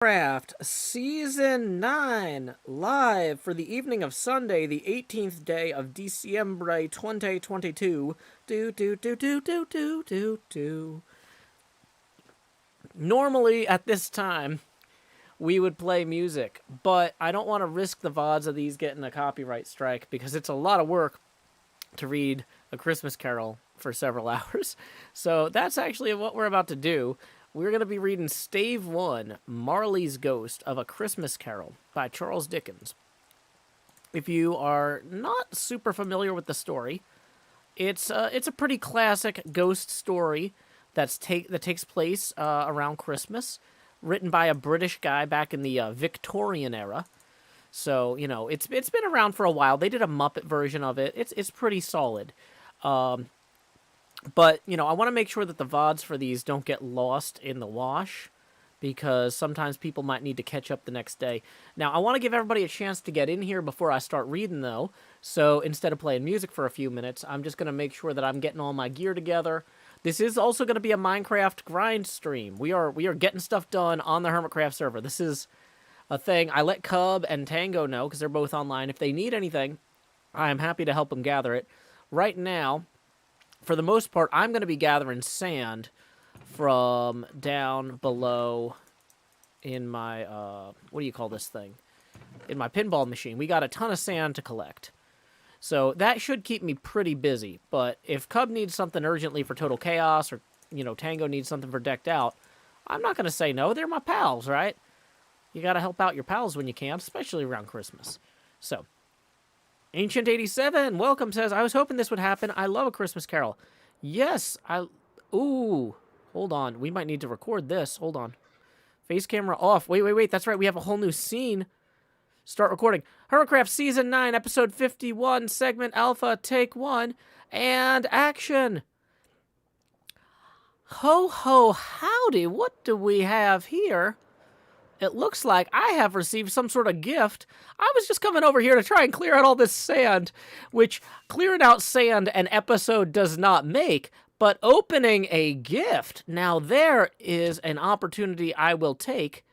Craft Season 9, live for the evening of Sunday, the 18th day of December 2022. Normally, at this time, we would play music, but I don't want to risk the VODs of these getting a copyright strike because it's a lot of work to read A Christmas Carol for several hours. So that's actually what we're about to do. We're going to be reading Stave I, Marley's Ghost of A Christmas Carol by Charles Dickens. If you are not super familiar with the story, it's a pretty classic ghost story that takes place around Christmas, written by a British guy back in the Victorian era. So, you know, it's been around for a while. They did a Muppet version of it. It's pretty solid. But, you know, I want to make sure that the VODs for these don't get lost in the wash, because sometimes people might need to catch up the next day. Now, I want to give everybody a chance to get in here before I start reading, though. So instead of playing music for a few minutes, I'm just going to make sure that I'm getting all my gear together. This is also going to be a Minecraft grind stream. We are getting stuff done on the Hermitcraft server. This is a thing. I let Cub and Tango know, because they're both online. If they need anything, I am happy to help them gather it. Right now, for the most part, I'm going to be gathering sand from down below in my, what do you call this thing? In my pinball machine. We got a ton of sand to collect. So that should keep me pretty busy. But if Cub needs something urgently for Total Chaos, or, you know, Tango needs something for Decked Out, I'm not going to say no. They're my pals, right? You got to help out your pals when you can, especially around Christmas. So, Ancient87, welcome, says, I was hoping this would happen. I love A Christmas Carol. Yes, Ooh, hold on. We might need to record this. Hold on. Face camera off. Wait. That's right. We have a whole new scene. Start recording. Hermitcraft Season 9, Episode 51, Segment Alpha, Take 1, and action. Ho, ho, howdy. What do we have here? It looks like I have received some sort of gift. I was just coming over here to try and clear out all this sand, which clearing out sand an episode does not make, but opening a gift, now there is an opportunity I will take.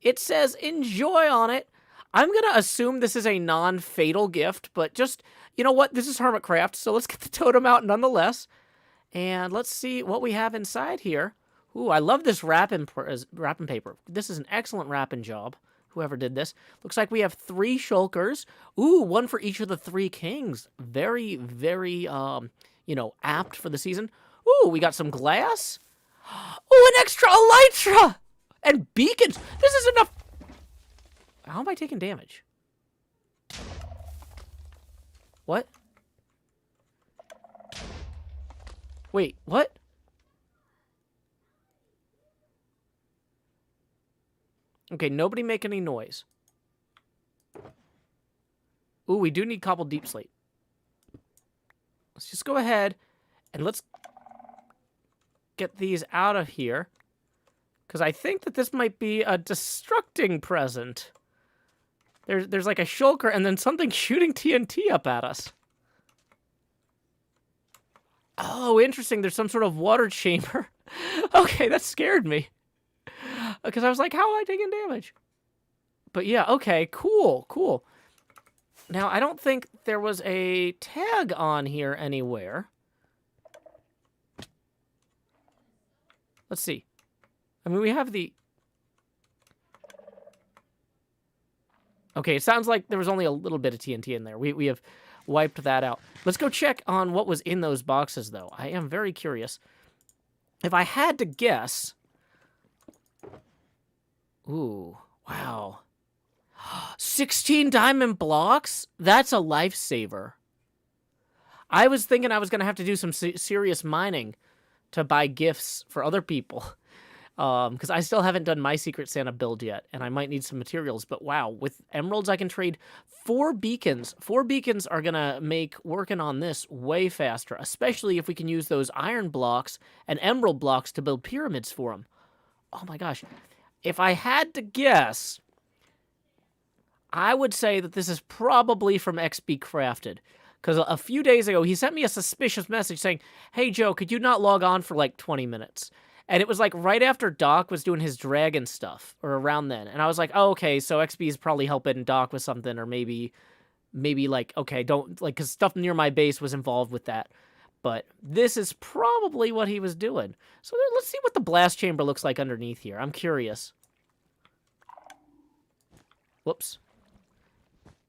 It says enjoy on it. I'm going to assume this is a non-fatal gift, but just, you know what, this is Hermitcraft, so let's get the totem out nonetheless. And let's see what we have inside here. Ooh, I love this wrapping paper. This is an excellent wrapping job, whoever did this. Looks like we have 3 shulkers. Ooh, one for each of the 3 kings. Very, very, you know, apt for the season. Ooh, we got some glass. Ooh, an extra elytra! And beacons. This is enough. How am I taking damage? What? Wait, what? Okay, nobody make any noise. Ooh, we do need cobbled deep slate. Let's just go ahead and let's get these out of here, because I think that this might be a destructing present. There's like a shulker and then something shooting TNT up at us. Oh, interesting. There's some sort of water chamber. Okay, that scared me. Because I was like, how am I taking damage? But yeah, okay, cool. Now, I don't think there was a tag on here anywhere. Let's see. I mean, we have the... Okay, it sounds like there was only a little bit of TNT in there. We have wiped that out. Let's go check on what was in those boxes, though. I am very curious. If I had to guess... Ooh, wow. 16 diamond blocks? That's a lifesaver. I was thinking I was going to have to do some serious mining to buy gifts for other people. Because I still haven't done my Secret Santa build yet, and I might need some materials. But wow, with emeralds I can trade 4 beacons. 4 beacons are going to make working on this way faster, especially if we can use those iron blocks and emerald blocks to build pyramids for them. Oh my gosh. If I had to guess, I would say that this is probably from XB Crafted. Because a few days ago, he sent me a suspicious message saying, hey, Joe, could you not log on for like 20 minutes? And it was like right after Doc was doing his dragon stuff, or around then. And I was like, oh, okay, so XB is probably helping Doc with something, or maybe like, okay, don't, like, because stuff near my base was involved with that. But this is probably what he was doing. So let's see what the blast chamber looks like underneath here. I'm curious. Whoops.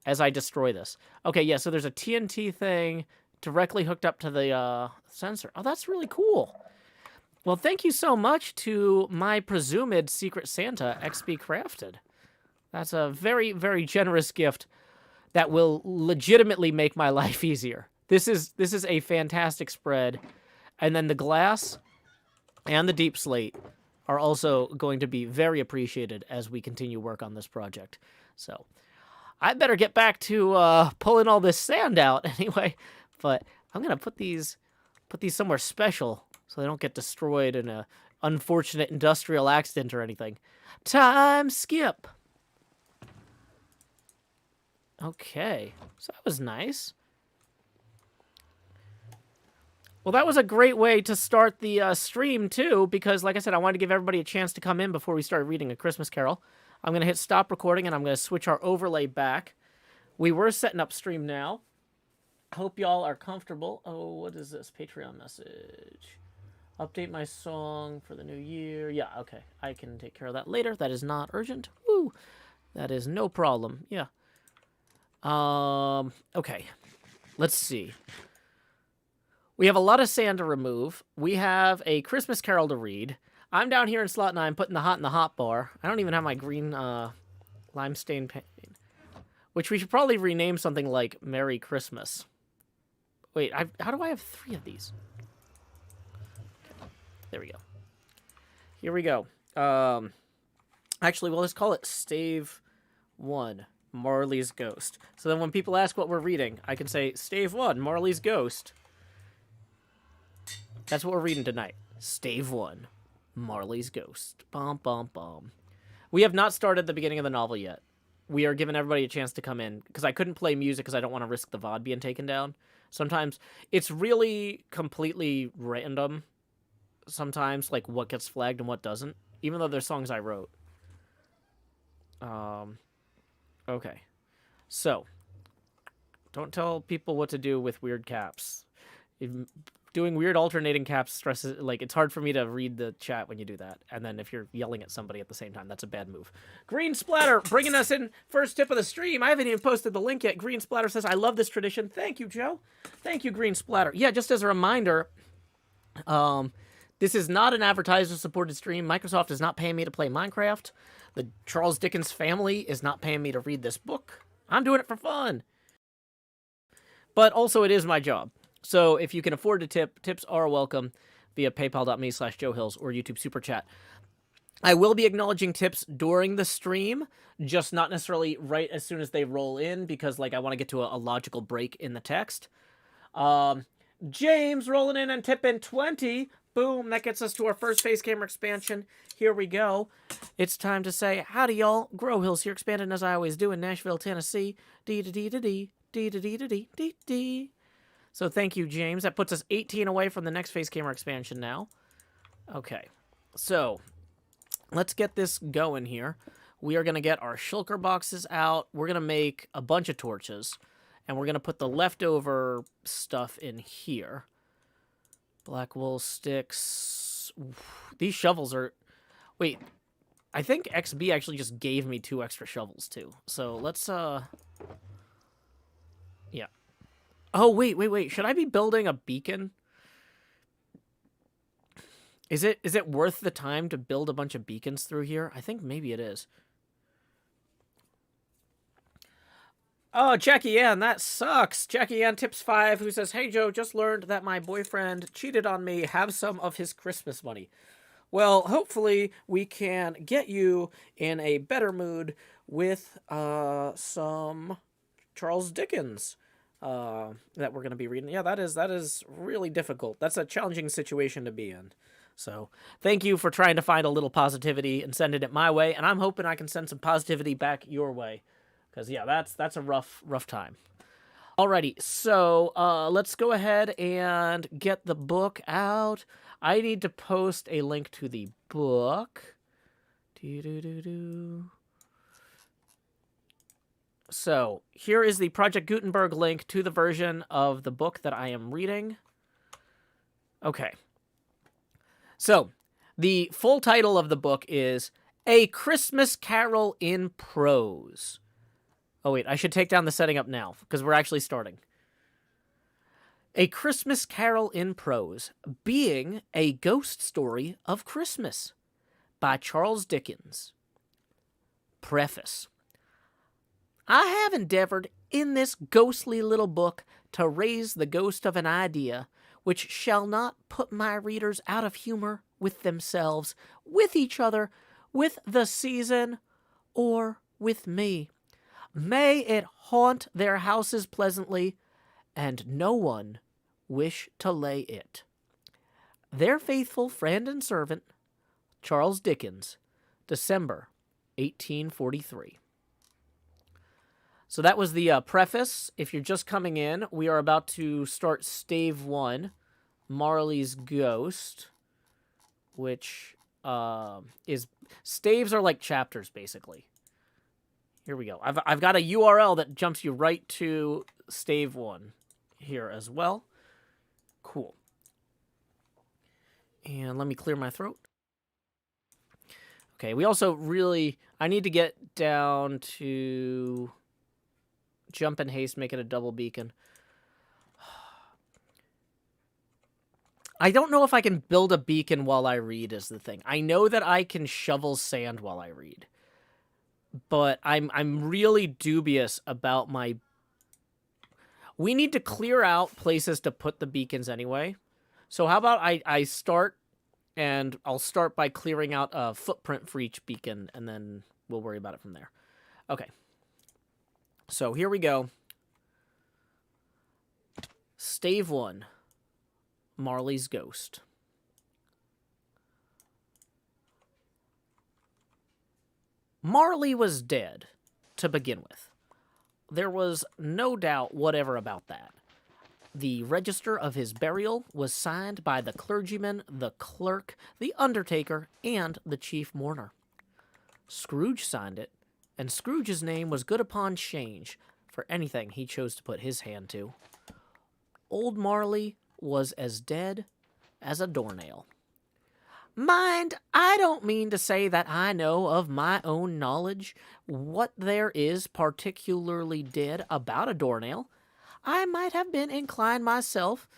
As I destroy this. Okay, yeah, so there's a TNT thing directly hooked up to the sensor. Oh, that's really cool. Well, thank you so much to my presumed Secret Santa, XB Crafted. That's a very, very generous gift that will legitimately make my life easier. This is a fantastic spread. And then the glass and the deep slate are also going to be very appreciated as we continue work on this project. So I better get back to pulling all this sand out anyway. But I'm going to put these somewhere special so they don't get destroyed in a unfortunate industrial accident or anything. Time skip. Okay, so that was nice. Well, that was a great way to start the stream, too, because, like I said, I wanted to give everybody a chance to come in before we started reading A Christmas Carol. I'm going to hit stop recording, and I'm going to switch our overlay back. We were setting up stream now. Hope y'all are comfortable. Oh, what is this? Patreon message. Update my song for the new year. Yeah, okay. I can take care of that later. That is not urgent. Woo! That is no problem. Yeah. Okay. Let's see. We have a lot of sand to remove. We have a Christmas Carol to read. I'm down here in slot 9 putting the hot in the hot bar. I don't even have my green lime stain paint, which we should probably rename something like Merry Christmas. Wait, how do I have 3 of these? There we go. Here we go. Actually, well, let's call it Stave I, Marley's Ghost. So then when people ask what we're reading, I can say, Stave I, Marley's Ghost. That's what we're reading tonight. Stave I, Marley's Ghost. Bum, bum, bum. We have not started the beginning of the novel yet. We are giving everybody a chance to come in, because I couldn't play music because I don't want to risk the VOD being taken down. Sometimes it's really completely random. Sometimes, like, what gets flagged and what doesn't, even though there's songs I wrote. Okay. So, don't tell people what to do with weird caps. Doing weird alternating caps stresses, like, it's hard for me to read the chat when you do that. And then if you're yelling at somebody at the same time, that's a bad move. Green Splatter, bringing us in first tip of the stream. I haven't even posted the link yet. Green Splatter says, I love this tradition. Thank you, Joe. Thank you, Green Splatter. Yeah, just as a reminder, this is not an advertiser-supported stream. Microsoft is not paying me to play Minecraft. The Charles Dickens family is not paying me to read this book. I'm doing it for fun. But also, it is my job. So if you can afford to tip, tips are welcome via paypal.me/JoeHills or YouTube Super Chat. I will be acknowledging tips during the stream, just not necessarily right as soon as they roll in, because, like, I want to get to a logical break in the text. James rolling in and tipping 20. Boom, that gets us to our first face camera expansion. Here we go. It's time to say, howdy, y'all. Grow Hills here, expanding as I always do in Nashville, Tennessee. Dee-da-dee-da-dee, dee-da-dee-da-dee, So thank you, James. That puts us 18 away from the next face camera expansion now. Okay, so let's get this going here. We are going to get our shulker boxes out. We're going to make a bunch of torches, and we're going to put the leftover stuff in here. Black wool sticks. Oof. These shovels are... Wait, I think XB actually just gave me 2 extra shovels, too. So let's, yeah. Oh, wait. Should I be building a beacon? Is it worth the time to build a bunch of beacons through here? I think maybe it is. Oh, Jackie Ann, that sucks. Jackie Ann tips 5, who says, hey, Joe, just learned that my boyfriend cheated on me. Have some of his Christmas money. Well, hopefully we can get you in a better mood with some Charles Dickens that we're going to be reading. Yeah, that is really difficult. That's a challenging situation to be in. So thank you for trying to find a little positivity and sending it my way, and I'm hoping I can send some positivity back your way. Because, yeah, that's a rough time. Alrighty, so let's go ahead and get the book out. I need to post a link to the book. So here is the Project Gutenberg link to the version of the book that I am reading. Okay. So the full title of the book is A Christmas Carol in Prose. Oh, wait, I should take down the setting up now because we're actually starting. A Christmas Carol in Prose, being a ghost story of Christmas by Charles Dickens. Preface. I have endeavored in this ghostly little book to raise the ghost of an idea which shall not put my readers out of humor with themselves, with each other, with the season, or with me. May it haunt their houses pleasantly, and no one wish to lay it. Their faithful friend and servant, Charles Dickens, December 1843. So that was the preface. If you're just coming in, we are about to start Stave I, Marley's Ghost, which is... Staves are like chapters, basically. Here we go. I've got a URL that jumps you right to Stave I here as well. Cool. And let me clear my throat. Okay, we also really... I need to get down to... Jump and haste, make it a double beacon. I don't know if I can build a beacon while I read is the thing. I know that I can shovel sand while I read. But I'm really dubious about my... We need to clear out places to put the beacons anyway. So how about I start, and I'll start by clearing out a footprint for each beacon, and then we'll worry about it from there. Okay. So here we go. Stave I, Marley's Ghost. Marley was dead, to begin with. There was no doubt whatever about that. The register of his burial was signed by the clergyman, the clerk, the undertaker, and the chief mourner. Scrooge signed it, and Scrooge's name was good upon change for anything he chose to put his hand to. Old Marley was as dead as a doornail. Mind, I don't mean to say that I know of my own knowledge what there is particularly dead about a doornail. I might have been inclined myself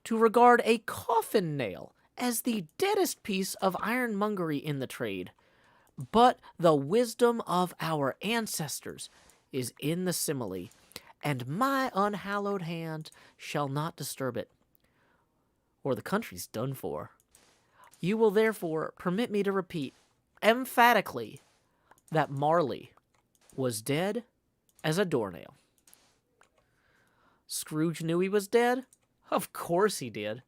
to regard a coffin nail as the deadest piece of ironmongery in the trade. But the wisdom of our ancestors is in the simile, and my unhallowed hand shall not disturb it, or the country's done for. You will therefore permit me to repeat emphatically that Marley was dead as a doornail. Scrooge knew he was dead? Of course he did.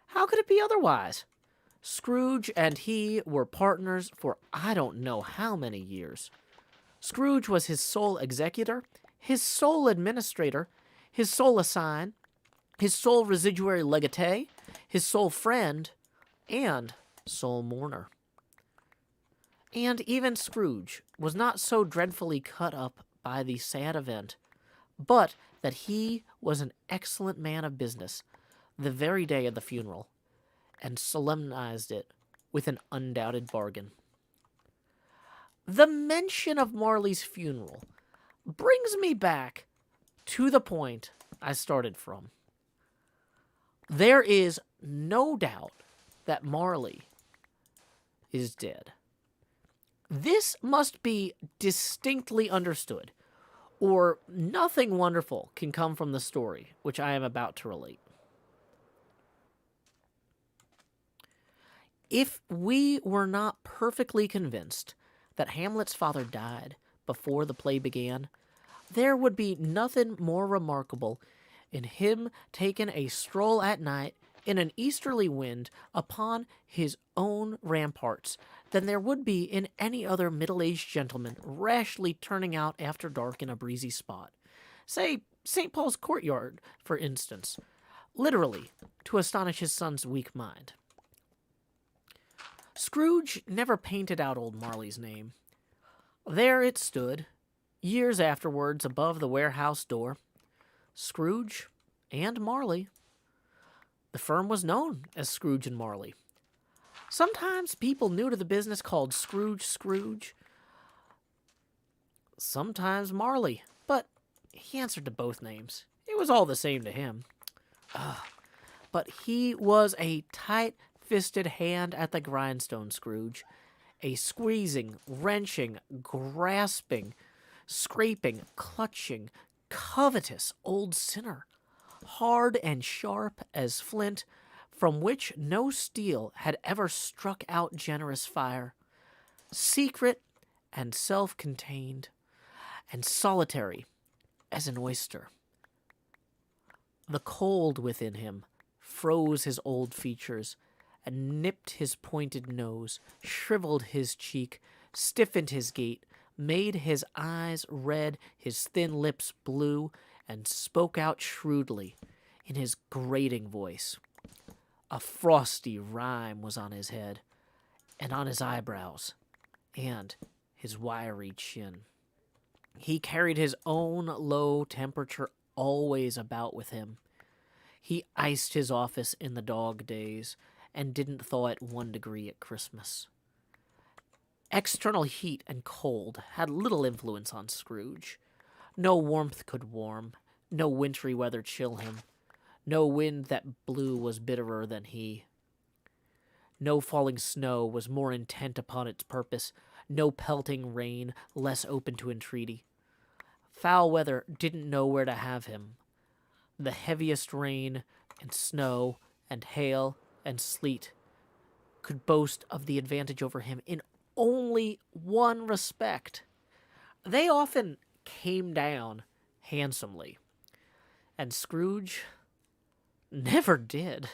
How could it be otherwise? Scrooge and he were partners for I don't know how many years. Scrooge was his sole executor, his sole administrator, his sole assign, his sole residuary legatee, his sole friend, and sole mourner. And even Scrooge was not so dreadfully cut up by the sad event, but that he was an excellent man of business the very day of the funeral, and solemnized it with an undoubted bargain. The mention of Marley's funeral brings me back to the point I started from. There is no doubt that Marley is dead. This must be distinctly understood, or nothing wonderful can come from the story which I am about to relate. If we were not perfectly convinced that Hamlet's father died before the play began, there would be nothing more remarkable in him taking a stroll at night in an easterly wind upon his own ramparts than there would be in any other middle-aged gentleman rashly turning out after dark in a breezy spot. Say, St. Paul's courtyard, for instance, literally to astonish his son's weak mind. Scrooge never painted out old Marley's name. There it stood, years afterwards, above the warehouse door. Scrooge and Marley. The firm was known as Scrooge and Marley. Sometimes people new to the business called Scrooge, sometimes Marley, but he answered to both names. It was all the same to him. But he was a tight-fisted hand at the grindstone, Scrooge. A squeezing, wrenching, grasping, scraping, clutching, covetous old sinner, hard and sharp as flint, from which no steel had ever struck out generous fire, secret and self-contained, and solitary as an oyster. The cold within him froze his old features, and nipped his pointed nose, shriveled his cheek, stiffened his gait, made his eyes red, his thin lips blue, and spoke out shrewdly in his grating voice. A frosty rime was on his head, and on his eyebrows, and his wiry chin. He carried his own low temperature always about with him. He iced his office in the dog days, and didn't thaw it 1 degree at Christmas. External heat and cold had little influence on Scrooge. No warmth could warm, no wintry weather chill him. No wind that blew was bitterer than he. No falling snow was more intent upon its purpose, no pelting rain less open to entreaty. Foul weather didn't know where to have him. The heaviest rain and snow and hail and sleet could boast of the advantage over him in only one respect. They often came down handsomely, and Scrooge never did.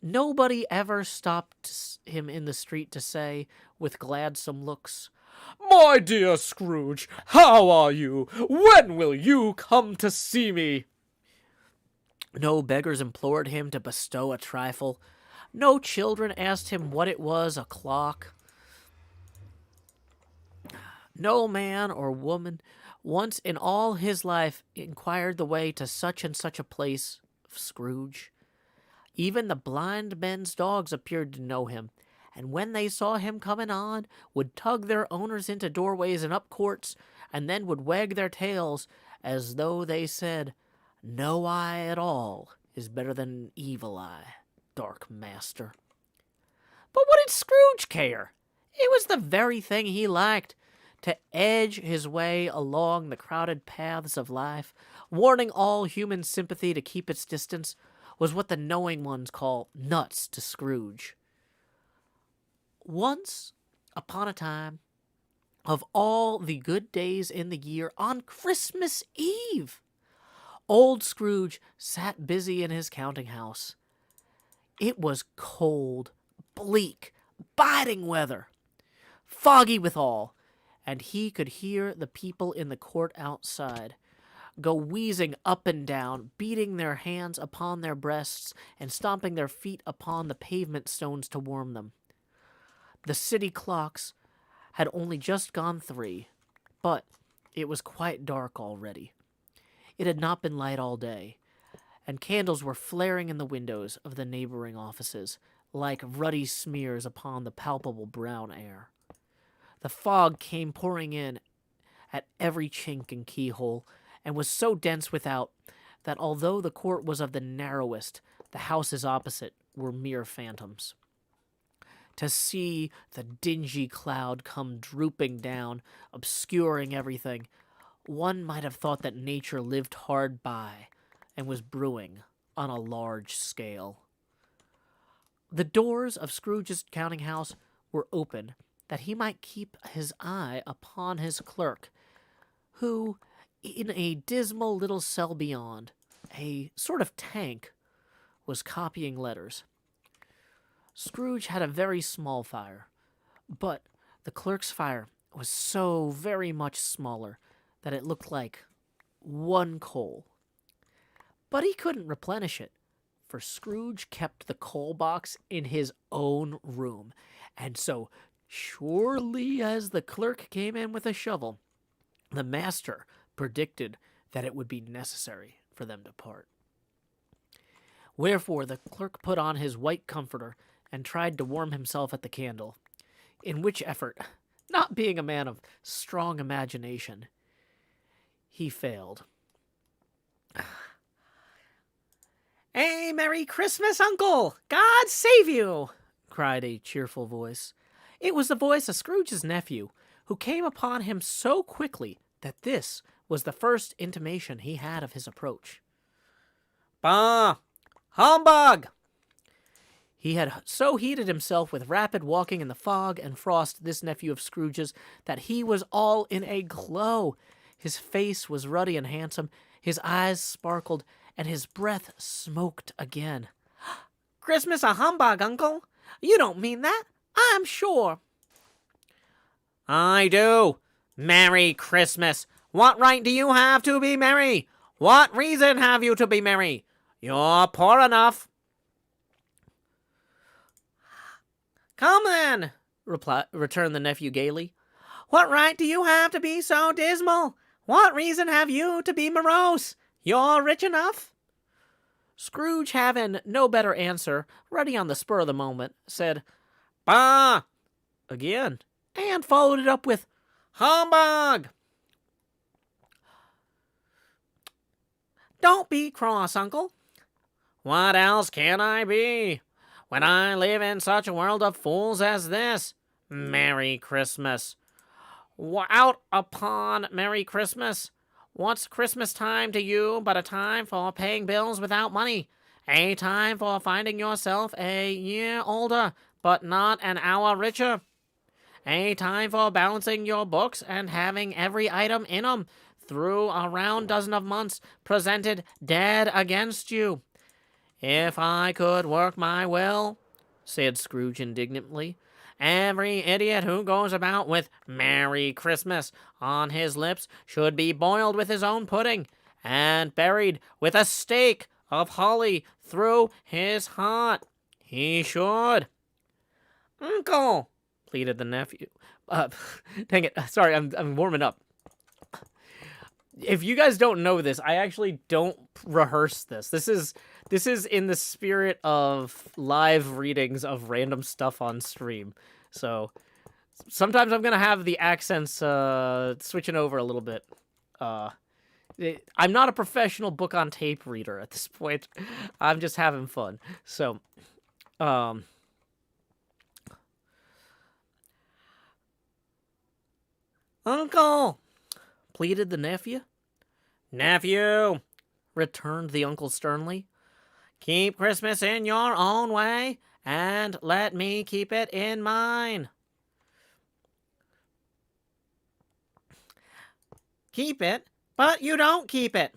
Nobody ever stopped him in the street to say, with gladsome looks, "My dear Scrooge, how are you? When will you come to see me?" No beggars implored him to bestow a trifle. No children asked him what it was o'clock. No man or woman once in all his life inquired the way to such and such a place of Scrooge. Even the blind men's dogs appeared to know him, and when they saw him coming on, would tug their owners into doorways and up courts, and then would wag their tails as though they said, "No eye at all is better than an evil eye, dark master." But what did Scrooge care? It was the very thing he liked, to edge his way along the crowded paths of life, warning all human sympathy to keep its distance, was what the knowing ones call nuts to Scrooge. Once upon a time, of all the good days in the year, on Christmas Eve, old Scrooge sat busy in his counting house. It was cold, bleak, biting weather, foggy withal, and he could hear the people in the court outside go wheezing up and down, beating their hands upon their breasts and stomping their feet upon the pavement stones to warm them. The city clocks had only just gone 3, but it was quite dark already. It had not been light all day, and candles were flaring in the windows of the neighboring offices like ruddy smears upon the palpable brown air. The fog came pouring in at every chink and keyhole, and was so dense without that although the court was of the narrowest, the houses opposite were mere phantoms. To see the dingy cloud come drooping down, obscuring everything, one might have thought that nature lived hard by and was brewing on a large scale. The doors of Scrooge's counting house were open, that he might keep his eye upon his clerk, who, in a dismal little cell beyond, a sort of tank, was copying letters. Scrooge had a very small fire, but the clerk's fire was so very much smaller that it looked like one coal. But he couldn't replenish it, for Scrooge kept the coal box in his own room. And so, surely as the clerk came in with a shovel, the master predicted that it would be necessary for them to part. Wherefore the clerk put on his white comforter and tried to warm himself at the candle, in which effort, not being a man of strong imagination, he failed. "Hey, Merry Christmas, Uncle! God save you!" cried a cheerful voice. It was the voice of Scrooge's nephew, who came upon him so quickly that this was the first intimation he had of his approach. "Bah! Humbug!" He had so heated himself with rapid walking in the fog and frost, this nephew of Scrooge's, that he was all in a glow. His face was ruddy and handsome, his eyes sparkled, and his breath smoked again. "Christmas a humbug, Uncle? You don't mean that, I'm sure." "I do. Merry Christmas. What right do you have to be merry? What reason have you to be merry? You're poor enough." "Come then," returned the nephew gaily. "What right do you have to be so dismal? What reason have you to be morose? You're rich enough." Scrooge, having no better answer, ready on the spur of the moment, said, "Bah!" again, and followed it up with, "Humbug!" "Don't be cross, Uncle." "What else can I be, when I live in such a world of fools as this? Merry Christmas. Out upon Merry Christmas. What's Christmas time to you but a time for paying bills without money? A time for finding yourself a year older, but not an hour richer? A time for balancing your books and having every item in 'em through a round dozen of months presented dead against you? If I could work my will," said Scrooge indignantly, "every idiot who goes about with 'Merry Christmas' on his lips should be boiled with his own pudding and buried with a stake of holly through his heart. He should." "Uncle," pleaded the nephew. Dang it. Sorry, I'm warming up. If you guys don't know this, I actually don't rehearse this. This is in the spirit of live readings of random stuff on stream. So sometimes I'm gonna have the accents switching over a little bit. I'm not a professional book on tape reader at this point. I'm just having fun. So, "Uncle," pleaded the nephew. "Nephew," returned the uncle sternly, "keep Christmas in your own way, and let me keep it in mine." "Keep it, but you don't keep it."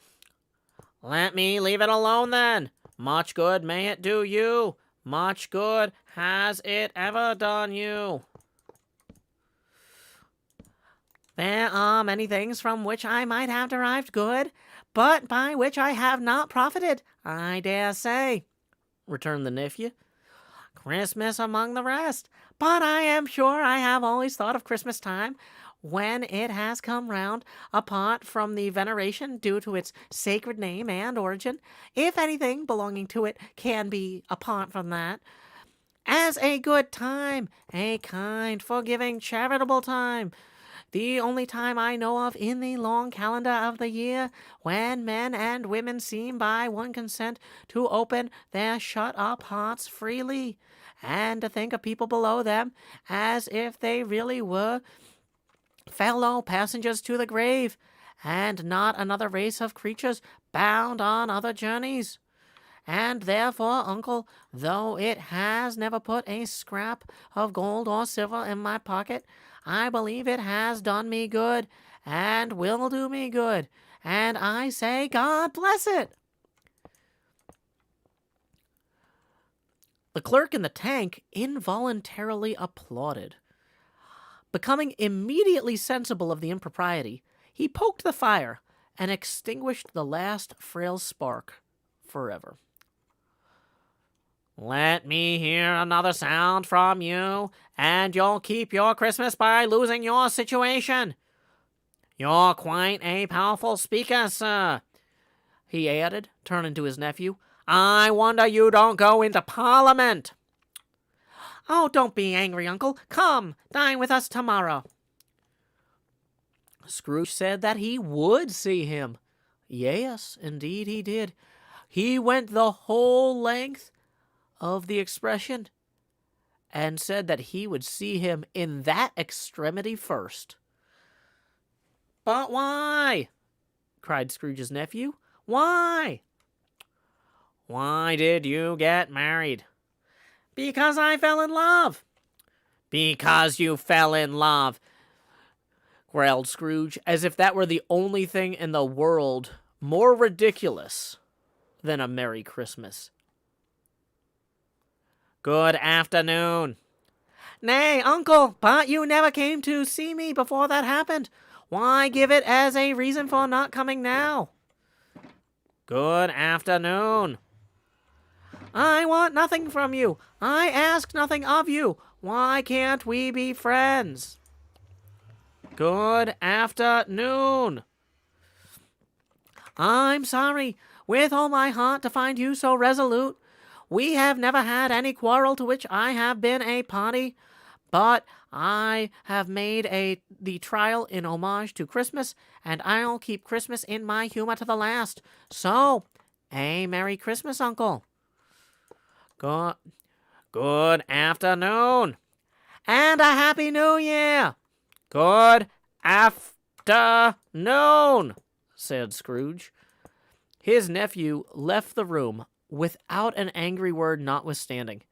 "Let me leave it alone then. Much good may it do you. Much good has it ever done you." "There are many things from which I might have derived good, but by which I have not profited, I dare say," returned the nephew. "Christmas among the rest. But I am sure I have always thought of Christmas time, when it has come round, apart from the veneration due to its sacred name and origin, if anything belonging to it can be apart from that, as a good time, a kind, forgiving, charitable time. The only time I know of in the long calendar of the year, when men and women seem by one consent to open their shut-up hearts freely, and to think of people below them as if they really were fellow passengers to the grave, and not another race of creatures bound on other journeys. And therefore, Uncle, though it has never put a scrap of gold or silver in my pocket, I believe it has done me good, and will do me good, and I say God bless it." The clerk in the tank involuntarily applauded. Becoming immediately sensible of the impropriety, he poked the fire and extinguished the last frail spark forever. Let me hear another sound from you, and you'll keep your Christmas by losing your situation. You're quite a powerful speaker, sir, he added, turning to his nephew. I wonder you don't go into Parliament. Oh, don't be angry, Uncle. Come, dine with us tomorrow. Scrooge said that he would see him. Yes, indeed he did. He went the whole length of the expression and said that he would see him in that extremity first. But why? Cried Scrooge's nephew. Why? Why did you get married? Because I fell in love. Because you fell in love, growled Scrooge, as if that were the only thing in the world more ridiculous than a Merry Christmas. Good afternoon. Nay, Uncle, but you never came to see me before that happened. Why give it as a reason for not coming now? Good afternoon. I want nothing from you. I ask nothing of you. Why can't we be friends? Good afternoon. I'm sorry, with all my heart, to find you so resolute. We have never had any quarrel to which I have been a party, but I have made the trial in homage to Christmas, and I'll keep Christmas in my humor to the last. So, a Merry Christmas, Uncle. Good afternoon. And a Happy New Year. Good afternoon, said Scrooge. His nephew left the room without an angry word notwithstanding.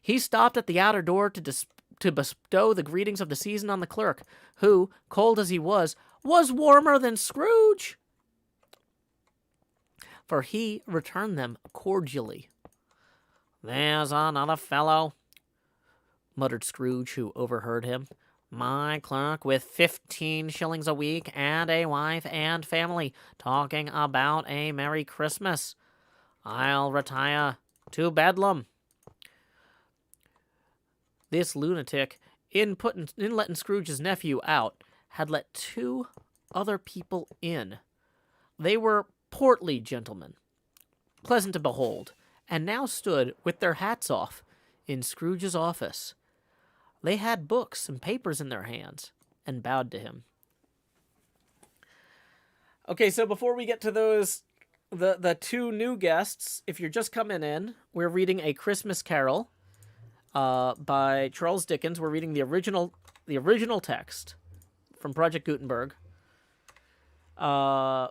He stopped at the outer door to bestow the greetings of the season on the clerk, who, cold as he was warmer than Scrooge, for he returned them cordially. There's another fellow, muttered Scrooge, who overheard him. My clerk with 15 shillings a week and a wife and family, talking about a Merry Christmas. I'll retire to Bedlam. This lunatic, in letting Scrooge's nephew out, had let two other people in. They were portly gentlemen, pleasant to behold, and now stood with their hats off in Scrooge's office. They had books and papers in their hands and bowed to him. Okay, so before we get to those, the two new guests, if you're just coming in, we're reading A Christmas Carol by Charles Dickens. We're reading the original text from Project Gutenberg. Yeah,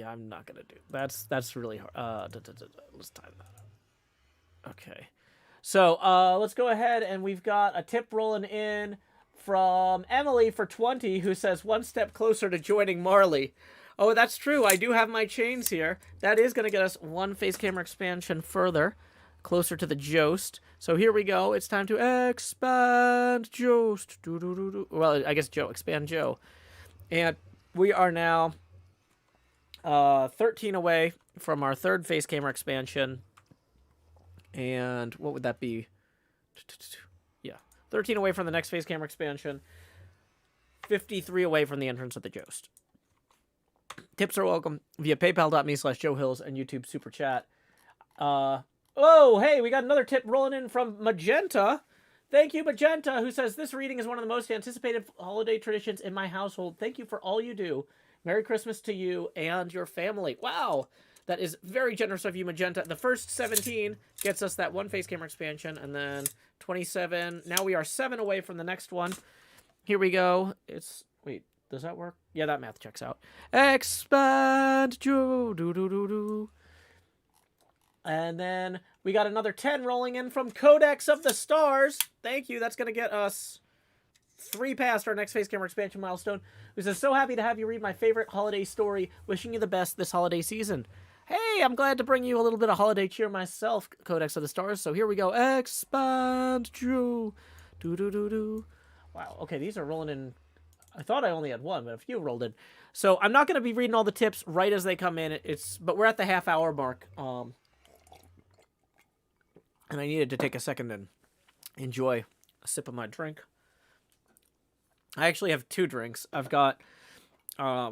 I'm not gonna do that's really hard. Let's time that up. Okay. So let's go ahead, and we've got a tip rolling in from Emily for 20, who says, one step closer to joining Marley. Oh, that's true. I do have my chains here. That is going to get us one face camera expansion further, closer to the Jost. So here we go. It's time to expand Jost. Well, I guess expand Joe. And we are now 13 away from our third face camera expansion. And what would that be? Yeah, 13 away from the next face camera expansion. 53 away from the entrance of the Jost. Tips are welcome via paypal.me/JoeHills and YouTube Super Chat. Oh, hey, we got another tip rolling in from Magenta. Thank you, Magenta, who says, this reading is one of the most anticipated holiday traditions in my household. Thank you for all you do. Merry Christmas to you and your family. Wow. That is very generous of you, Magenta. The first 17 gets us that one face camera expansion, and then 27. Now we are 7 away from the next one. Here we go. Wait, does that work? Yeah, that math checks out. Expand Joe. And then we got another 10 rolling in from Codex of the Stars. Thank you. That's going to get us 3 past our next face camera expansion milestone. Who says, so happy to have you read my favorite holiday story. Wishing you the best this holiday season. Hey, I'm glad to bring you a little bit of holiday cheer myself, Codex of the Stars. So here we go. Expand Joe. Wow. Okay, these are rolling in. I thought I only had one, but a few rolled in. So I'm not going to be reading all the tips right as they come in. But we're at the half-hour mark. And I needed to take a second and enjoy a sip of my drink. I actually have 2 drinks. I've got, my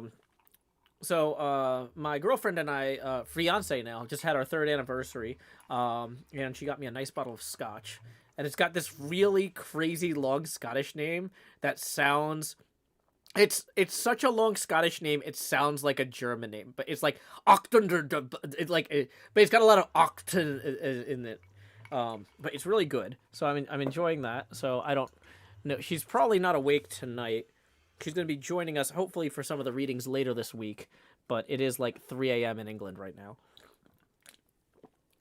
girlfriend and I, fiance now, just had our 3rd anniversary, and she got me a nice bottle of scotch. And it's got this really crazy long Scottish name that sounds... It's such a long Scottish name, it sounds like a German name, but it's like October, but it's got a lot of octon in it. But it's really good, so I'm enjoying that. So I don't know, she's probably not awake tonight. She's going to be joining us hopefully for some of the readings later this week, but it is like 3 a.m. in England right now.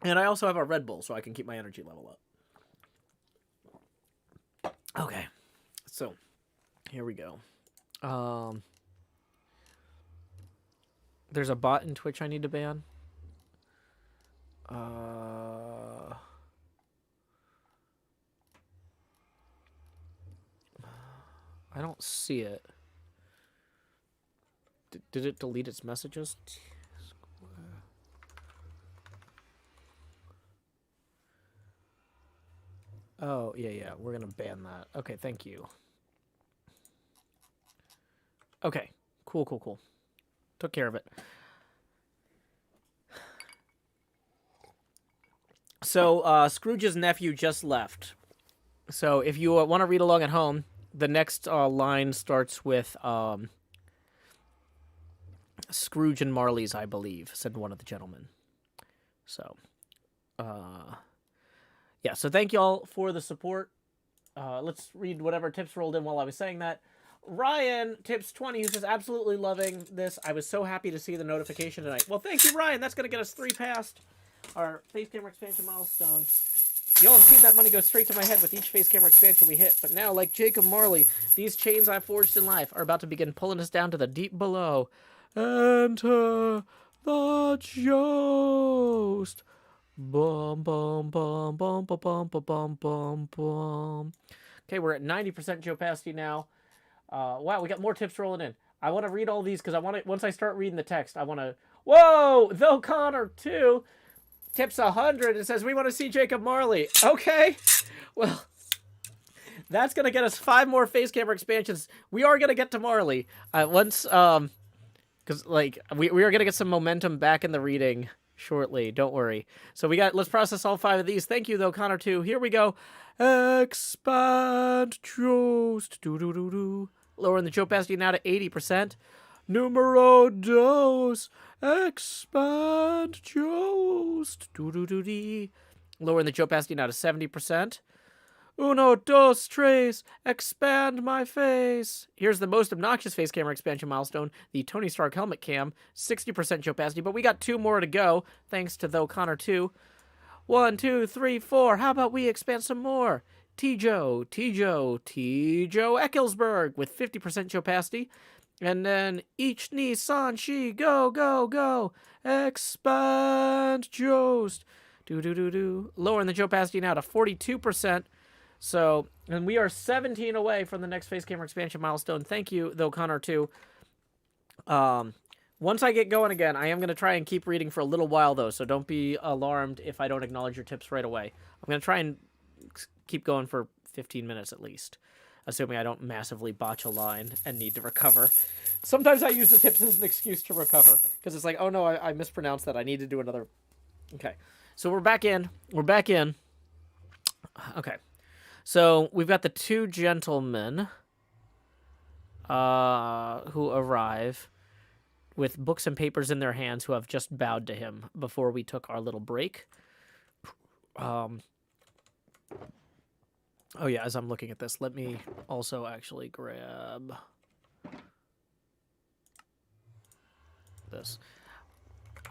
And I also have a Red Bull so I can keep my energy level up. Okay, so here we go. There's a bot in Twitch I need to ban. I don't see it. Did it delete its messages? Oh, yeah, we're gonna ban that. Okay, thank you. Okay, cool. Took care of it. So, Scrooge's nephew just left. So, if you want to read along at home, the next line starts with Scrooge and Marley's, I believe, said one of the gentlemen. So, yeah, so thank you all for the support. Let's read whatever tips rolled in while I was saying that. Ryan, tips 20, who says, absolutely loving this. I was so happy to see the notification tonight. Well, thank you, Ryan. That's going to get us 3 past our face camera expansion milestone. Y'all have seen that money go straight to my head with each face camera expansion we hit. But now, like Jacob Marley, these chains I forged in life are about to begin pulling us down to the deep below. Enter the Jost. Bum, bum, bum, bum, bum, bum, bum, bum, bum. Okay, we're at 90% Joe Pasty now. Wow, we got more tips rolling in. I want to read all these because I want to. Once I start reading the text, I want to. Whoa, though Connor 2 tips 100 and says we want to see Jacob Marley. Okay, well, that's gonna get us 5 more face camera expansions. We are gonna get to Marley once, because like we are gonna get some momentum back in the reading shortly. Don't worry. So let's process all 5 of these. Thank you though, Connor 2. Here we go. Expand Jost. Do. Lowering the opacity now to 80%. Numero dos. Expand Jost. Do. Lowering the opacity now to 70%. Uno, dos, tres. Expand my face. Here's the most obnoxious face camera expansion milestone, the Tony Stark helmet cam. 60% opacity, but we got 2 more to go, thanks to though Connor 2. 1, 2, 3, 4. How about we expand some more? T-Joe Ecclesburg with 50% opacity. And then each Nissan she go. Expand Jost. Do. Lowering the opacity now to 42%. So, and we are 17 away from the next face camera expansion milestone. Thank you, though, Connor 2. Once I get going again, I am going to try and keep reading for a little while, though, so don't be alarmed if I don't acknowledge your tips right away. I'm going to try and keep going for 15 minutes at least, assuming I don't massively botch a line and need to recover. Sometimes I use the tips as an excuse to recover, because it's like, oh no, I mispronounced that. I need to do another... Okay, so we're back in. Okay, so we've got the 2 gentlemen who arrive with books and papers in their hands who have just bowed to him before we took our little break. Oh yeah, as I'm looking at this, let me also actually grab this.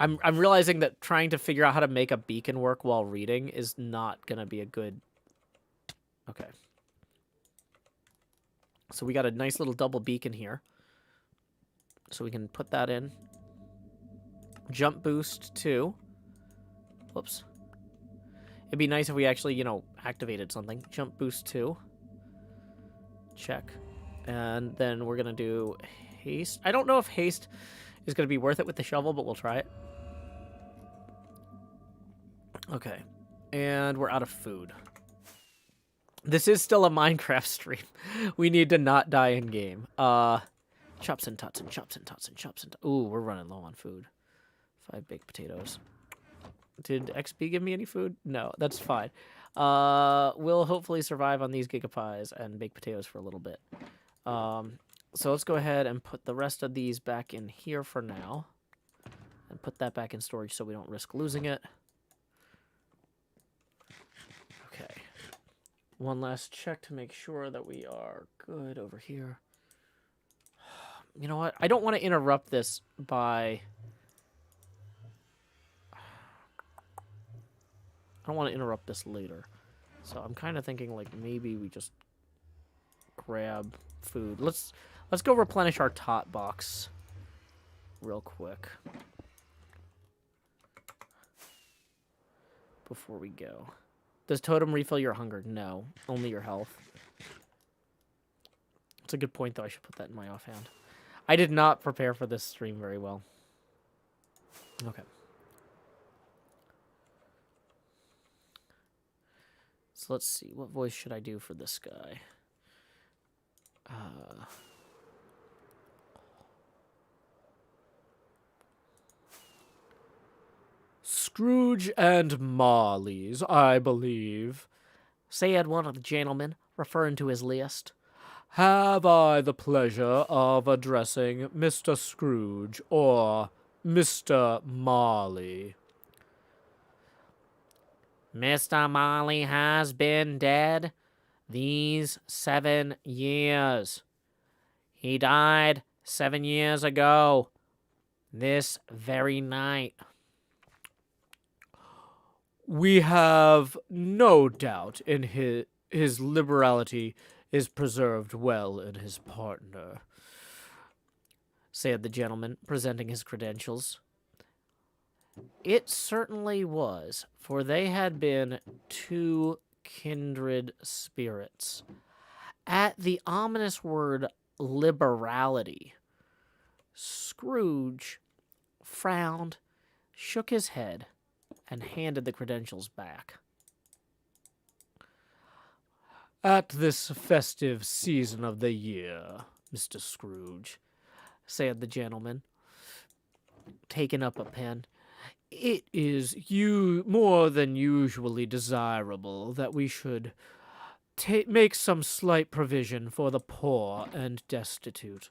I'm realizing that trying to figure out how to make a beacon work while reading is not going to be a good... Okay. So we got a nice little double beacon here. So we can put that in. Jump boost 2. Whoops. It'd be nice if we actually, you know, activated something. Jump boost 2. Check. And then we're going to do haste. I don't know if haste is going to be worth it with the shovel, but we'll try it. Okay. And we're out of food. This is still a Minecraft stream. We need to not die in game. Chops and tots and chops and tots and chops and tots. Ooh, we're running low on food. 5 baked potatoes. Did XP give me any food? No, that's fine. We'll hopefully survive on these gigapies and baked potatoes for a little bit. So let's go ahead and put the rest of these back in here for now. And put that back in storage so we don't risk losing it. Okay. One last check to make sure that we are good over here. You know what? I don't want to interrupt this by... I don't want to interrupt this later. So I'm kind of thinking like maybe we just grab food. Let's go replenish our tot box real quick before we go. Does totem refill your hunger? No, only your health. It's a good point though. I should put that in my offhand. I did not prepare for this stream very well. Okay. So let's see. What voice should I do for this guy? Scrooge and Marley's, I believe, said one of the gentlemen, referring to his list. Have I the pleasure of addressing Mr. Scrooge or Mr. Marley? Mr. Marley has been dead these 7 years. He died 7 years ago, this very night. We have no doubt in his liberality is preserved well in his partner, said the gentleman, presenting his credentials. It certainly was, for they had been 2 kindred spirits. At the ominous word liberality, Scrooge frowned, shook his head, and handed the credentials back. At this festive season of the year, Mr. Scrooge, said the gentleman, taking up a pen, it is more than usually desirable that we should make some slight provision for the poor and destitute,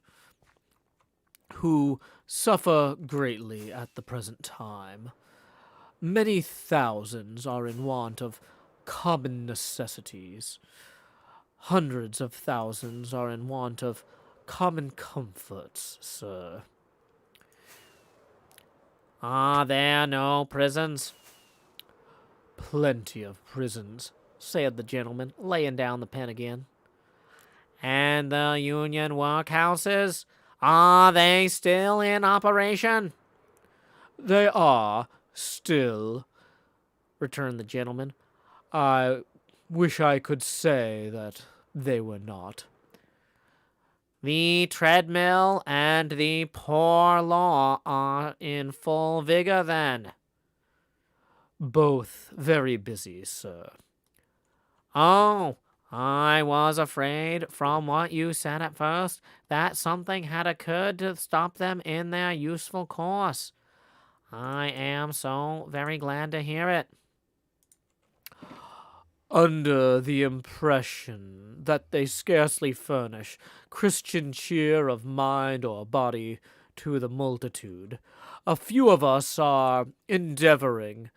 who suffer greatly at the present time. Many thousands are in want of common necessities. Hundreds of thousands are in want of common comforts, sir. Are there no prisons? Plenty of prisons, said the gentleman, laying down the pen again. And the union workhouses, are they still in operation? They are still, returned the gentleman. I wish I could say that they were not. The treadmill and the poor law are in full vigor, then? Both very busy, sir. Oh, I was afraid, from what you said at first, that something had occurred to stop them in their useful course. I am so very glad to hear it. Under the impression that they scarcely furnish Christian cheer of mind or body to the multitude, a few of us are endeavoring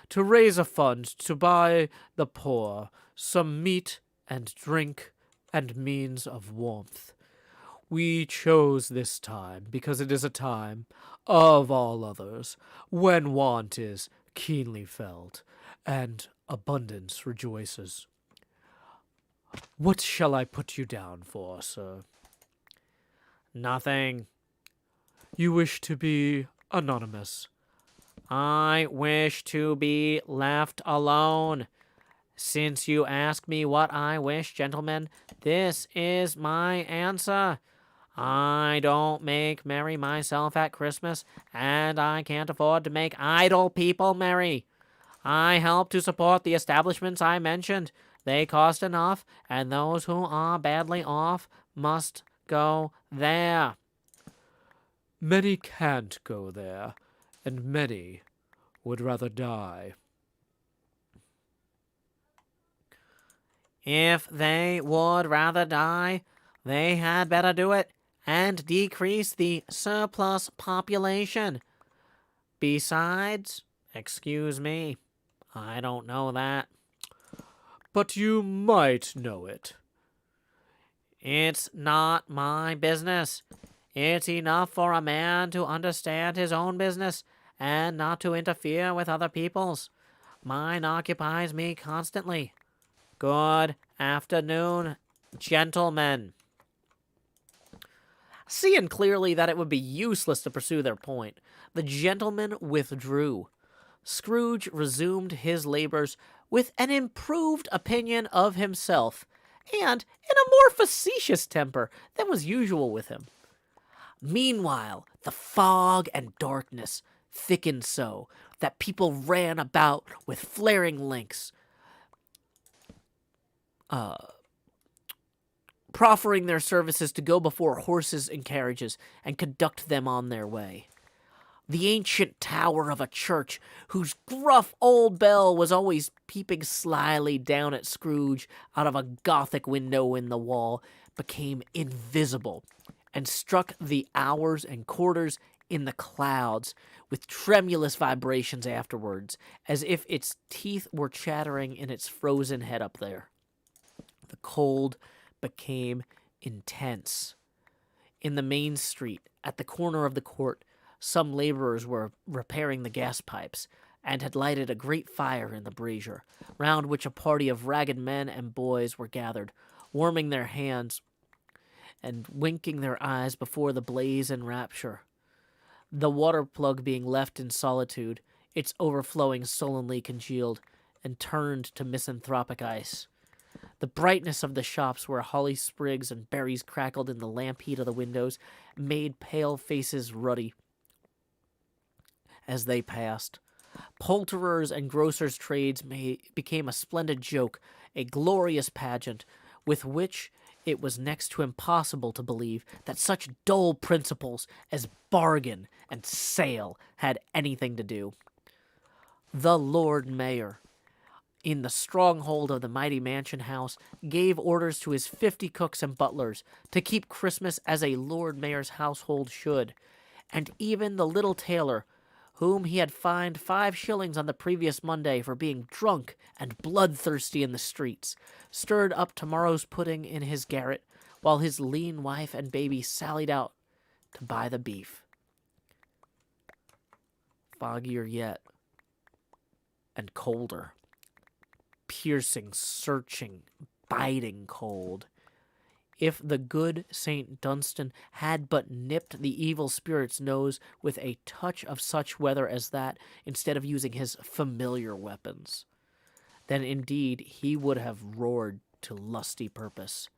to raise a fund to buy the poor some meat and drink and means of warmth. We chose this time because it is a time, of all others, when want is keenly felt, and abundance rejoices. What shall I put you down for, sir? Nothing. You wish to be anonymous? I wish to be left alone. Since you ask me what I wish, gentlemen, this is my answer. I don't make merry myself at Christmas, and I can't afford to make idle people merry. I help to support the establishments I mentioned. They cost enough, and those who are badly off must go there. Many can't go there, and many would rather die. If they would rather die, they had better do it and decrease the surplus population. Besides, excuse me, I don't know that. But you might know it. It's not my business. It's enough for a man to understand his own business and not to interfere with other people's. Mine occupies me constantly. Good afternoon, gentlemen. Seeing clearly that it would be useless to pursue their point, the gentlemen withdrew. Scrooge resumed his labors with an improved opinion of himself, and in a more facetious temper than was usual with him. Meanwhile, the fog and darkness thickened so that people ran about with flaring lamps, proffering their services to go before horses and carriages and conduct them on their way. The ancient tower of a church, whose gruff old bell was always peeping slyly down at Scrooge out of a Gothic window in the wall, became invisible and struck the hours and quarters in the clouds with tremulous vibrations afterwards, as if its teeth were chattering in its frozen head up there. The cold became intense. In the main street, at the corner of the court, some laborers were repairing the gas pipes, and had lighted a great fire in the brazier, round which a party of ragged men and boys were gathered, warming their hands and winking their eyes before the blaze in rapture. The water plug being left in solitude, its overflowing sullenly congealed, and turned to misanthropic ice. The brightness of the shops where holly sprigs and berries crackled in the lamp heat of the windows made pale faces ruddy as they passed. Poulterers' and grocers' trades became a splendid joke, a glorious pageant, with which it was next to impossible to believe that such dull principles as bargain and sale had anything to do. The Lord Mayor, in the stronghold of the mighty mansion house, gave orders to his 50 cooks and butlers to keep Christmas as a Lord Mayor's household should, and even the little tailor, whom he had fined 5 shillings on the previous Monday for being drunk and bloodthirsty in the streets, stirred up tomorrow's pudding in his garret, while his lean wife and baby sallied out to buy the beef. Foggier yet, and colder. Piercing, searching, biting cold. If the good St. Dunstan had but nipped the evil spirit's nose with a touch of such weather as that, instead of using his familiar weapons, then indeed he would have roared to lusty purpose.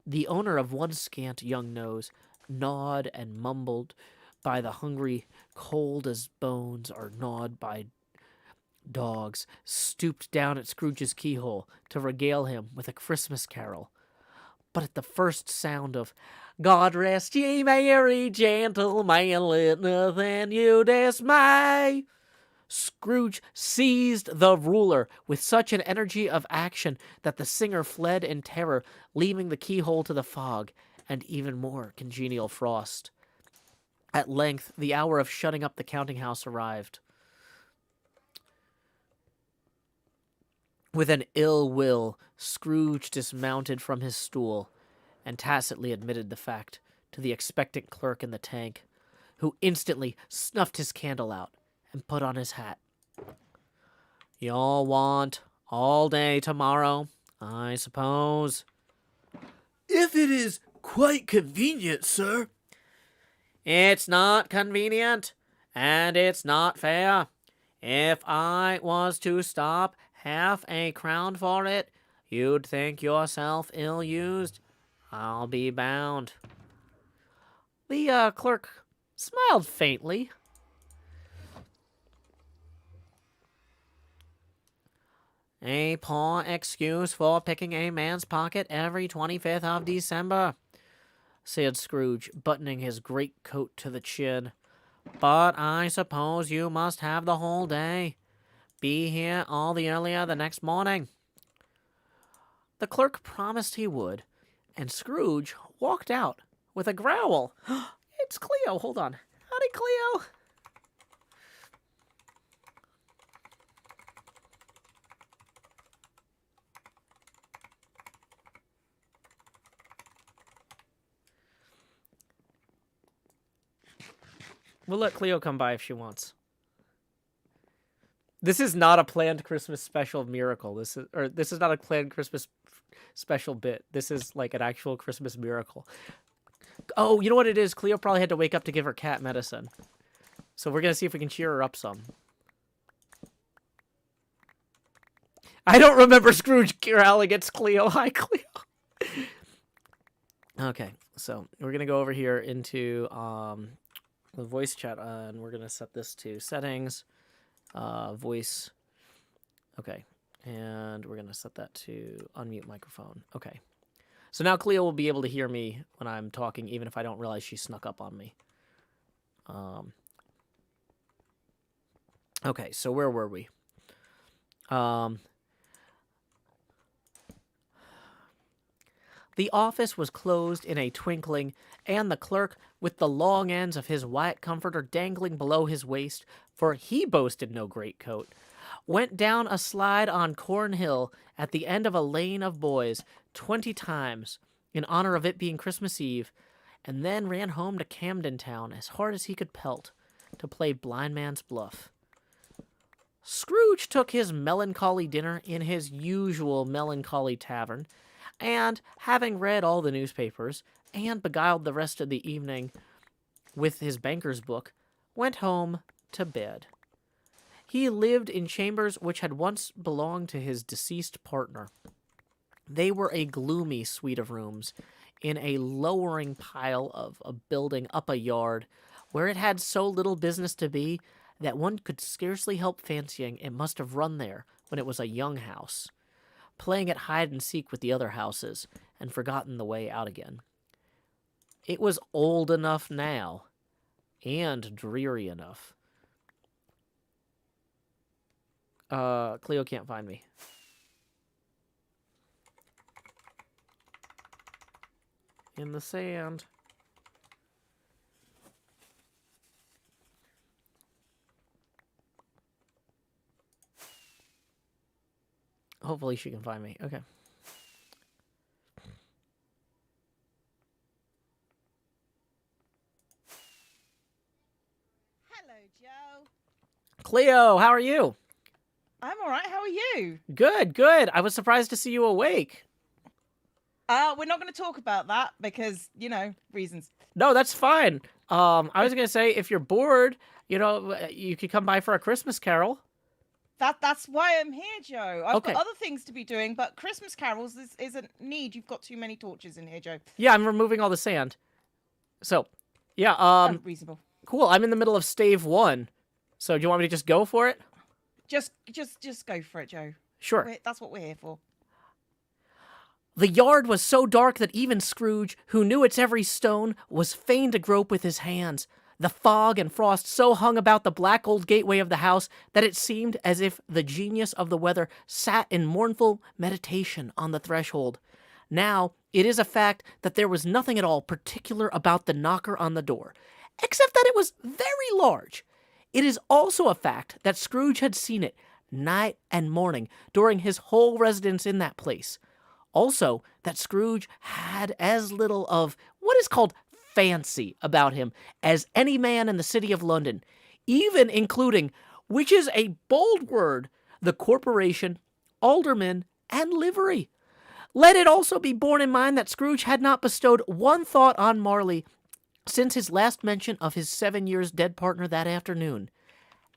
The owner of one scant young nose, gnawed and mumbled by the hungry, cold as bones are gnawed by dogs, stooped down at Scrooge's keyhole to regale him with a Christmas carol. But at the first sound of "God rest ye merry gentlemen, let nothing you dismay," Scrooge seized the ruler with such an energy of action that the singer fled in terror, leaving the keyhole to the fog and even more congenial frost. At length, the hour of shutting up the counting-house arrived. With an ill will, Scrooge dismounted from his stool and tacitly admitted the fact to the expectant clerk in the tank, who instantly snuffed his candle out and put on his hat. "You'll want all day tomorrow, I suppose?" "If it is quite convenient, sir." "It's not convenient, and it's not fair. If I was to stop half a crown for it, you'd think yourself ill-used, I'll be bound." The clerk smiled faintly. A poor excuse for picking a man's pocket every 25th of December, said Scrooge, buttoning his greatcoat to the chin. But I suppose you must have the whole day. Be here all the earlier the next morning. The clerk promised he would, and Scrooge walked out with a growl. It's Cleo. Hold on. Howdy, Cleo. We'll let Cleo come by if she wants. This is not a planned Christmas special miracle. This is not a planned Christmas special bit. This is like an actual Christmas miracle. Oh, you know what it is? Cleo probably had to wake up to give her cat medicine. So we're going to see if we can cheer her up some. I don't remember Scrooge growling. It's Cleo. Hi, Cleo. Okay, so we're going to go over here into the voice chat, and we're going to set this to settings, voice. Okay, and we're going to set that to unmute microphone. Okay. So now Cleo will be able to hear me when I'm talking, even if I don't realize she snuck up on me. Okay, so where were we? The office was closed in a twinkling, and the clerk, with the long ends of his Wyatt comforter dangling below his waist, for he boasted no greatcoat, went down a slide on Cornhill at the end of a lane of boys 20 times in honor of it being Christmas Eve, and then ran home to Camden Town as hard as he could pelt to play blind man's bluff. Scrooge took his melancholy dinner in his usual melancholy tavern, and, having read all the newspapers, and beguiled the rest of the evening with his banker's book, went home to bed. He lived in chambers which had once belonged to his deceased partner. They were a gloomy suite of rooms, in a lowering pile of a building up a yard, where it had so little business to be that one could scarcely help fancying it must have run there when it was a young house, playing at hide-and-seek with the other houses, and forgotten the way out again. It was old enough now, and dreary enough. Cleo can't find me. In the sand. Hopefully she can find me. Okay. Hello, Joe. Cleo, how are you? I'm all right. How are you? Good, good. I was surprised to see you awake. We're not going to talk about that because, reasons. No, that's fine. I was going to say, if you're bored, you could come by for a Christmas carol. That's why I'm here, Joe. I've Okay. got other things to be doing, but Christmas carols is a need. You've got too many torches in here, Joe. Yeah, I'm removing all the sand. So, yeah, Reasonable. cool. I'm in the middle of Stave I. So do you want me to just go for it? Just go for it, Joe. Sure. That's what we're here for. The yard was so dark that even Scrooge, who knew its every stone, was fain to grope with his hands. The fog and frost so hung about the black old gateway of the house that it seemed as if the genius of the weather sat in mournful meditation on the threshold. Now, it is a fact that there was nothing at all particular about the knocker on the door, except that it was very large. It is also a fact that Scrooge had seen it night and morning during his whole residence in that place. Also, that Scrooge had as little of what is called fancy about him as any man in the city of London, even including, which is a bold word, the corporation, aldermen, and livery. Let it also be borne in mind that Scrooge had not bestowed one thought on Marley since his last mention of his 7 years dead partner that afternoon.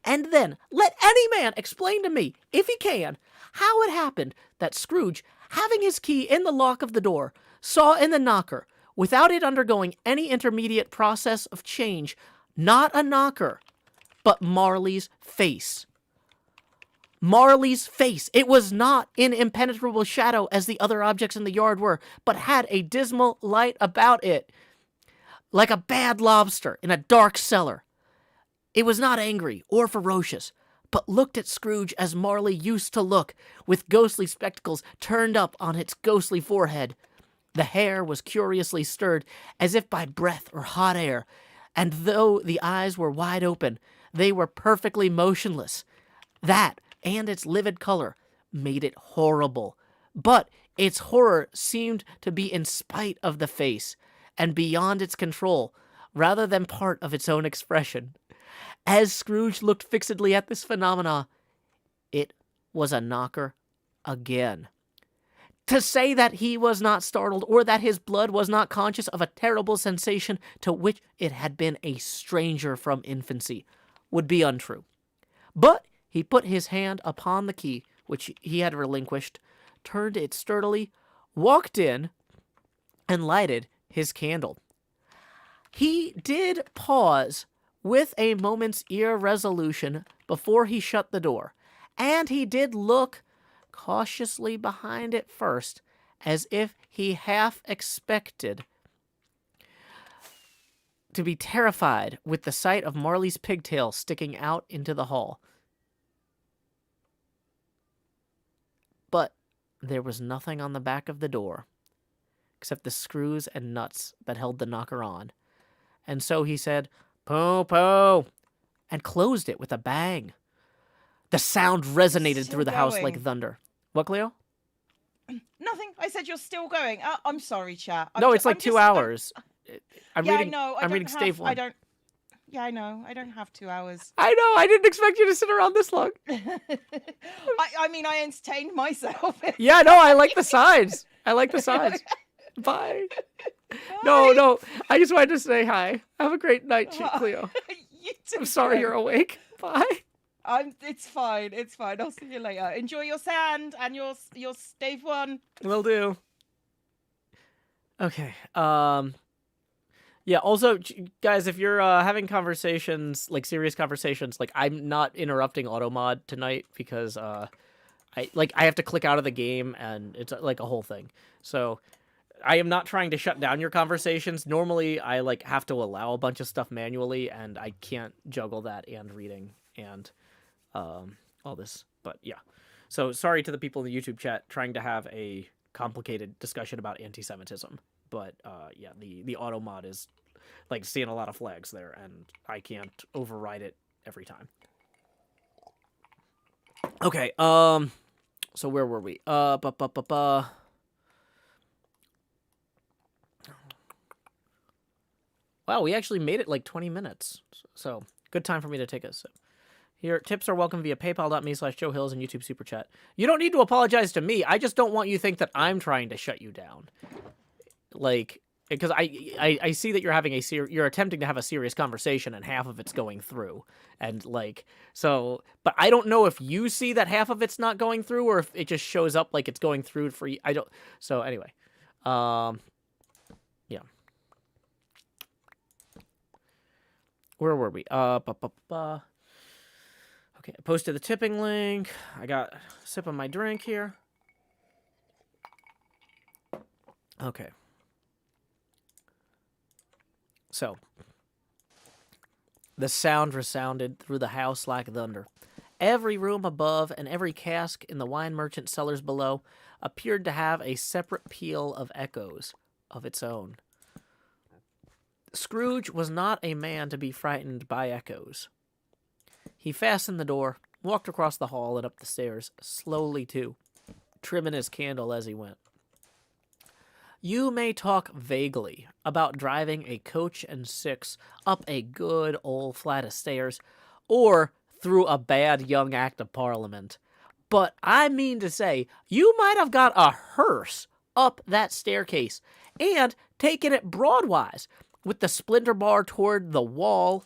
And then, let any man explain to me, if he can, how it happened that Scrooge, having his key in the lock of the door, saw in the knocker, without it undergoing any intermediate process of change, not a knocker, but Marley's face. Marley's face. It was not in impenetrable shadow as the other objects in the yard were, but had a dismal light about it, like a bad lobster in a dark cellar. It was not angry or ferocious, but looked at Scrooge as Marley used to look, with ghostly spectacles turned up on its ghostly forehead. The hair was curiously stirred, as if by breath or hot air, and though the eyes were wide open, they were perfectly motionless. That, and its livid color, made it horrible. But its horror seemed to be in spite of the face, and beyond its control, rather than part of its own expression. As Scrooge looked fixedly at this phenomena, it was a knocker again. To say that he was not startled, or that his blood was not conscious of a terrible sensation to which it had been a stranger from infancy, would be untrue. But he put his hand upon the key, which he had relinquished, turned it sturdily, walked in, and lighted his candle. He did pause with a moment's irresolution before he shut the door, and he did look cautiously behind it first, as if he half expected to be terrified with the sight of Marley's pigtail sticking out into the hall. But there was nothing on the back of the door, except the screws and nuts that held the knocker on. And so he said, "Pooh, pooh," and closed it with a bang. The sound resonated Still through the house like going. thunder. What, Cleo? Nothing. I said you're still going. I'm sorry, chat. No, it's like 2 hours. I'm yeah, reading. I know. I'm reading Stave I. I don't. Yeah, I know. I don't have 2 hours. I know. I didn't expect you to sit around this long. I mean, I entertained myself. Yeah, no, I like the sides. I like the sides. Bye. No. I just wanted to say hi. Have a great night, Cleo. You too, I'm sorry Joe. you're awake. Bye. It's fine. It's fine. I'll see you later. Enjoy your sand and your Stave I. Will do. Okay. Yeah, also, guys, if you're having conversations, like serious conversations, like I'm not interrupting Automod tonight because I have to click out of the game and it's like a whole thing. So I am not trying to shut down your conversations. Normally I like have to allow a bunch of stuff manually and I can't juggle that and reading and all this. But yeah. So sorry to the people in the YouTube chat trying to have a complicated discussion about anti-Semitism. But yeah, the auto mod is like seeing a lot of flags there, and I can't override it every time. Okay, so where were we? Wow, we actually made it like 20 minutes. So good time for me to take a sip. Here, tips are welcome via paypal.me/Joe Hills and YouTube Super Chat. You don't need to apologize to me. I just don't want you to think that I'm trying to shut you down. Like, because I see that you're having you're attempting to have a serious conversation and half of it's going through. And like, so, but I don't know if you see that half of it's not going through or if it just shows up like it's going through for you. I don't, so anyway, yeah. Where were we? Okay, I posted the tipping link. I got a sip of my drink here. Okay. So, the sound resounded through the house like thunder. Every room above and every cask in the wine merchant cellars below appeared to have a separate peal of echoes of its own. Scrooge was not a man to be frightened by echoes. He fastened the door, walked across the hall and up the stairs, slowly too, trimming his candle as he went. You may talk vaguely about driving a coach and six up a good old flight of stairs or through a bad young act of parliament, but I mean to say you might have got a hearse up that staircase and taken it broadwise with the splinter bar toward the wall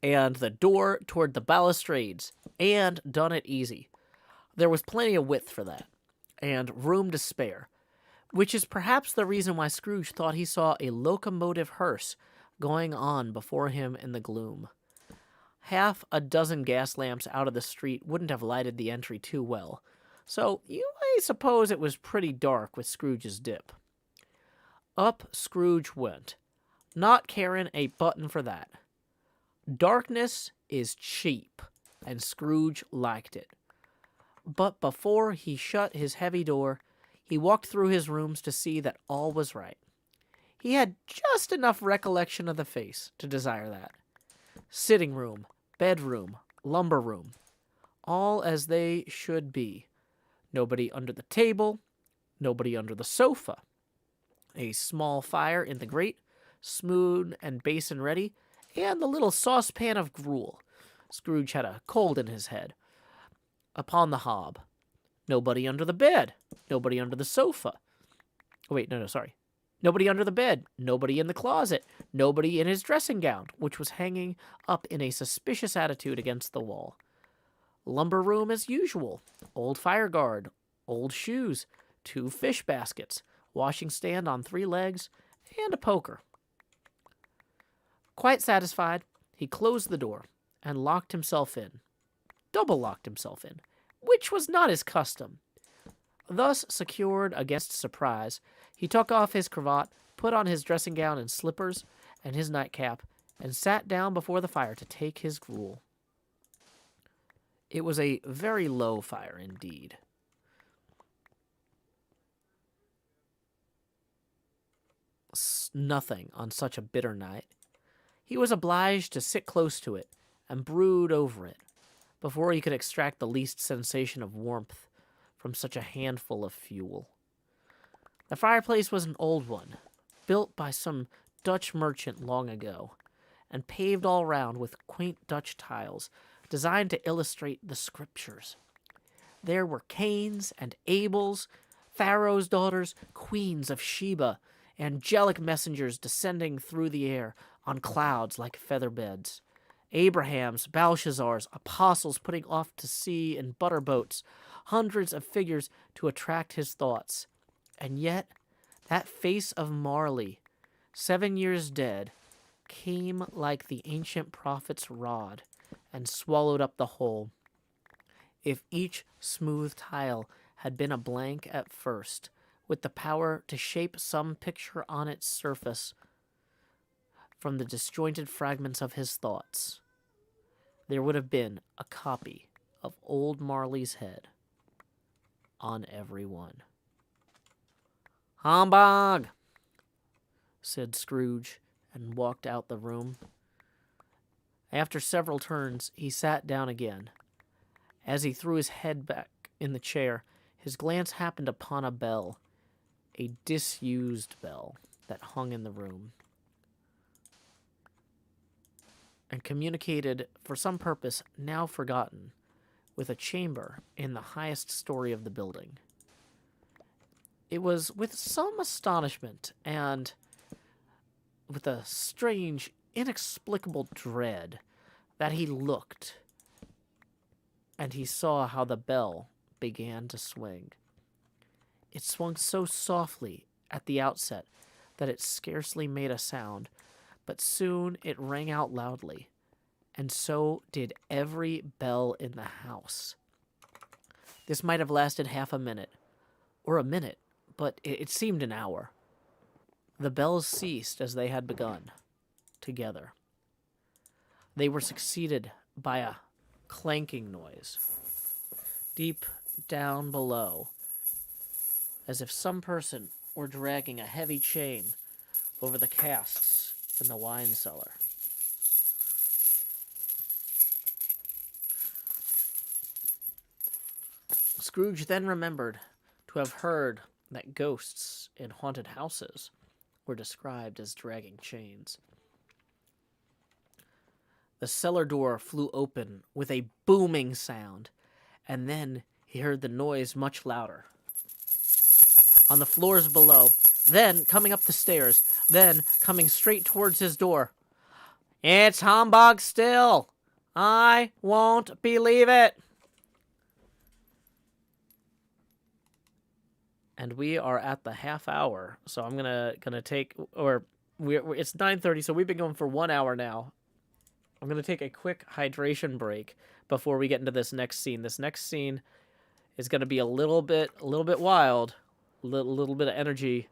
and the door toward the balustrades, and done it easy. There was plenty of width for that, and room to spare, which is perhaps the reason why Scrooge thought he saw a locomotive hearse going on before him in the gloom. half a dozen gas lamps out of the street wouldn't have lighted the entry too well, so you may suppose it was pretty dark with Scrooge's dip. Up Scrooge went, not caring a button for that. Darkness is cheap, and Scrooge liked it. But before he shut his heavy door, he walked through his rooms to see that all was right. He had just enough recollection of the face to desire that. Sitting room, bedroom, lumber room, all as they should be. Nobody under the table, nobody under the sofa. A small fire in the grate, spoon and basin ready, and the little saucepan of gruel. Scrooge had a cold in his head. Upon the hob. Nobody under the bed, nobody under the sofa. Oh, wait, no, sorry. Nobody under the bed, nobody in the closet, nobody in his dressing gown, which was hanging up in a suspicious attitude against the wall. Lumber room as usual, old fire guard, old shoes, 2 fish baskets, washing stand on 3 legs, and a poker. Quite satisfied, he closed the door and locked himself in. Double locked himself in, which was not his custom. Thus secured against surprise, he took off his cravat, put on his dressing gown and slippers, and his nightcap, and sat down before the fire to take his gruel. It was a very low fire indeed. Nothing on such a bitter night. He was obliged to sit close to it and brood over it before he could extract the least sensation of warmth from such a handful of fuel. The fireplace was an old one, built by some Dutch merchant long ago, and paved all round with quaint Dutch tiles designed to illustrate the scriptures. There were Cains and Abels, Pharaoh's daughters, queens of Sheba, angelic messengers descending through the air on clouds like feather beds. Abraham's, Belshazzar's, apostles putting off to sea in butter boats, hundreds of figures to attract his thoughts. And yet, that face of Marley, 7 years dead, came like the ancient prophet's rod and swallowed up the whole. If each smooth tile had been a blank at first, with the power to shape some picture on its surface from the disjointed fragments of his thoughts, there would have been a copy of old Marley's head on every one. "Humbug!" said Scrooge, and walked out the room. After several turns, he sat down again. As he threw his head back in the chair, his glance happened upon a bell, a disused bell that hung in the room, and communicated, for some purpose now forgotten, with a chamber in the highest story of the building. It was with some astonishment and with a strange, inexplicable dread that he looked, and he saw how the bell began to swing. It swung so softly at the outset that it scarcely made a sound, but soon it rang out loudly, and so did every bell in the house. This might have lasted half a minute, or a minute, but it seemed an hour. The bells ceased as they had begun, together. They were succeeded by a clanking noise, deep down below, as if some person were dragging a heavy chain over the casks in the wine cellar. Scrooge then remembered to have heard that ghosts in haunted houses were described as dragging chains. The cellar door flew open with a booming sound, and then he heard the noise much louder. On the floors below, then coming up the stairs, then coming straight towards his door. "It's humbug still! I won't believe it!" And we are at the half hour, so I'm gonna take, or it's 9:30, so we've been going for 1 hour now. I'm going to take a quick hydration break before we get into this next scene. This next scene is going to be a little bit wild, little bit of energy.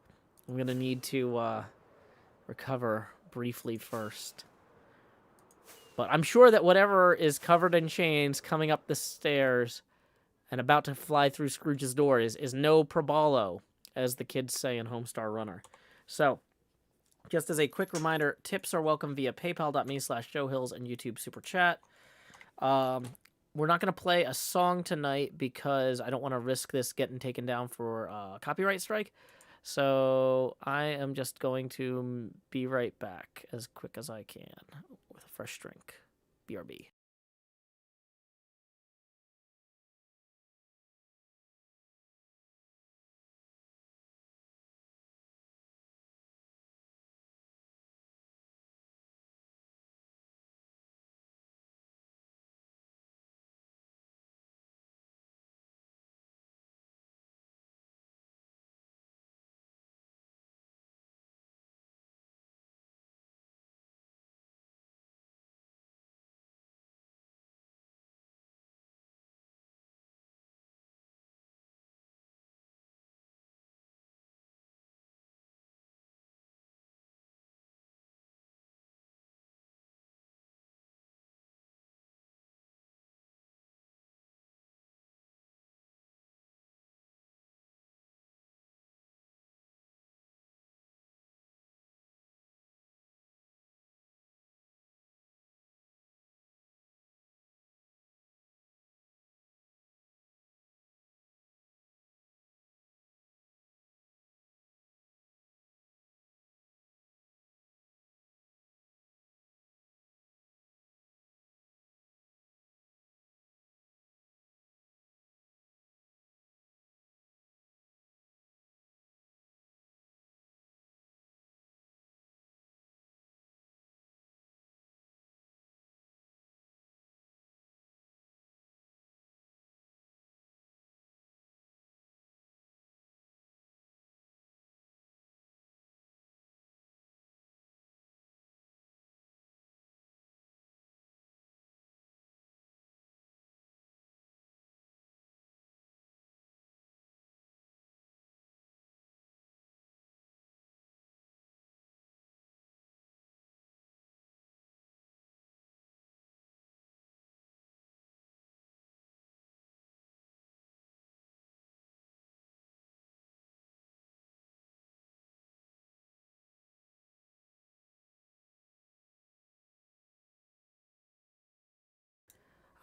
I'm going to need to recover briefly first. But I'm sure that whatever is covered in chains coming up the stairs and about to fly through Scrooge's door is no probalo, as the kids say in Homestar Runner. So, just as a quick reminder, tips are welcome via paypal.me/JoeHills and YouTube Super Chat. We're not going to play a song tonight because I don't want to risk this getting taken down for copyright strike. So I am just going to be right back as quick as I can with a fresh drink. BRB.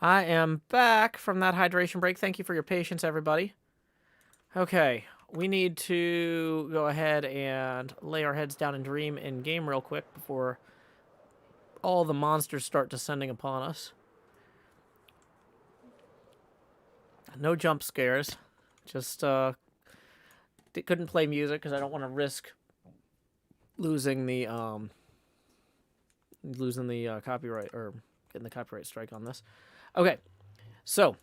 I am back from that hydration break. Thank you for your patience, everybody. Okay, we need to go ahead and lay our heads down and dream in game real quick before all the monsters start descending upon us. No jump scares. Just couldn't play music because I don't want to risk losing the copyright or getting the copyright strike on this. Okay, so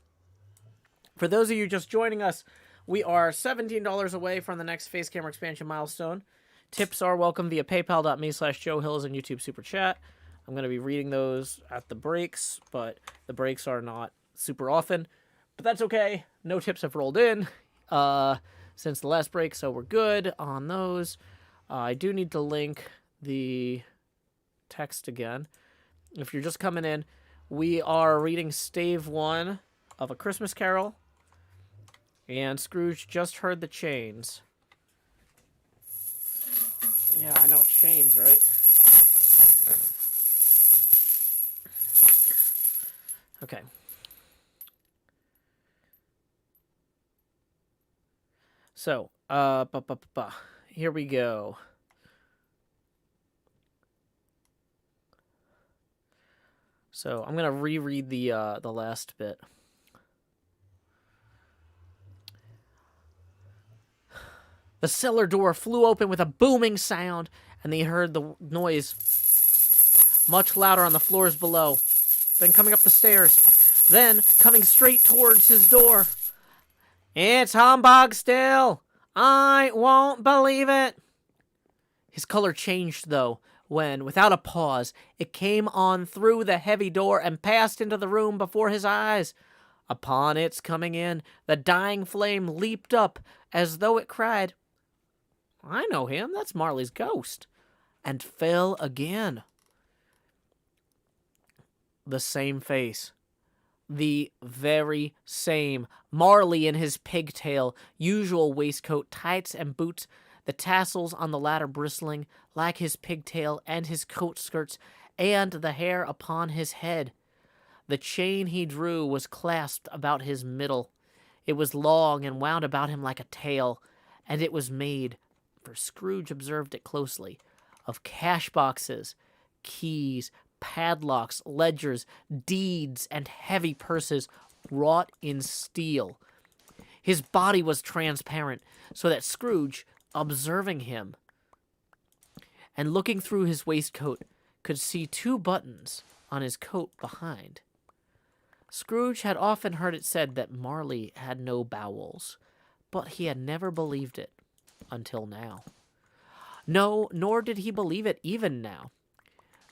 for those of you just joining us, we are $17 away from the next face camera expansion milestone. Tips are welcome via paypal.me/JoeHills and YouTube Super Chat. I'm going to be reading those at the breaks, but the breaks are not super often. But that's okay. No tips have rolled in since the last break, so we're good on those. I do need to link the text again. If you're just coming in, we are reading Stave I of A Christmas Carol, and Scrooge just heard the chains. Yeah, I know, chains, right? Okay. So, here we go. So I'm gonna reread the last bit. The cellar door flew open with a booming sound, and they heard the noise much louder on the floors below. Then coming up the stairs, then coming straight towards his door. It's humbug still! I won't believe it! His color changed, though, when, without a pause, it came on through the heavy door and passed into the room before his eyes. Upon its coming in, the dying flame leaped up as though it cried, "I know him, that's Marley's ghost," and fell again. The same face. The very same. Marley in his pigtail, usual waistcoat, tights, and boots, the tassels on the latter bristling like his pigtail and his coat skirts, and the hair upon his head. The chain he drew was clasped about his middle. It was long and wound about him like a tail, and it was made, for Scrooge observed it closely, of cash boxes, keys, padlocks, ledgers, deeds, and heavy purses wrought in steel. His body was transparent, so that Scrooge, observing him and looking through his waistcoat, could see 2 buttons on his coat behind. Scrooge had often heard it said that Marley had no bowels, but he had never believed it until now. No, nor did he believe it even now.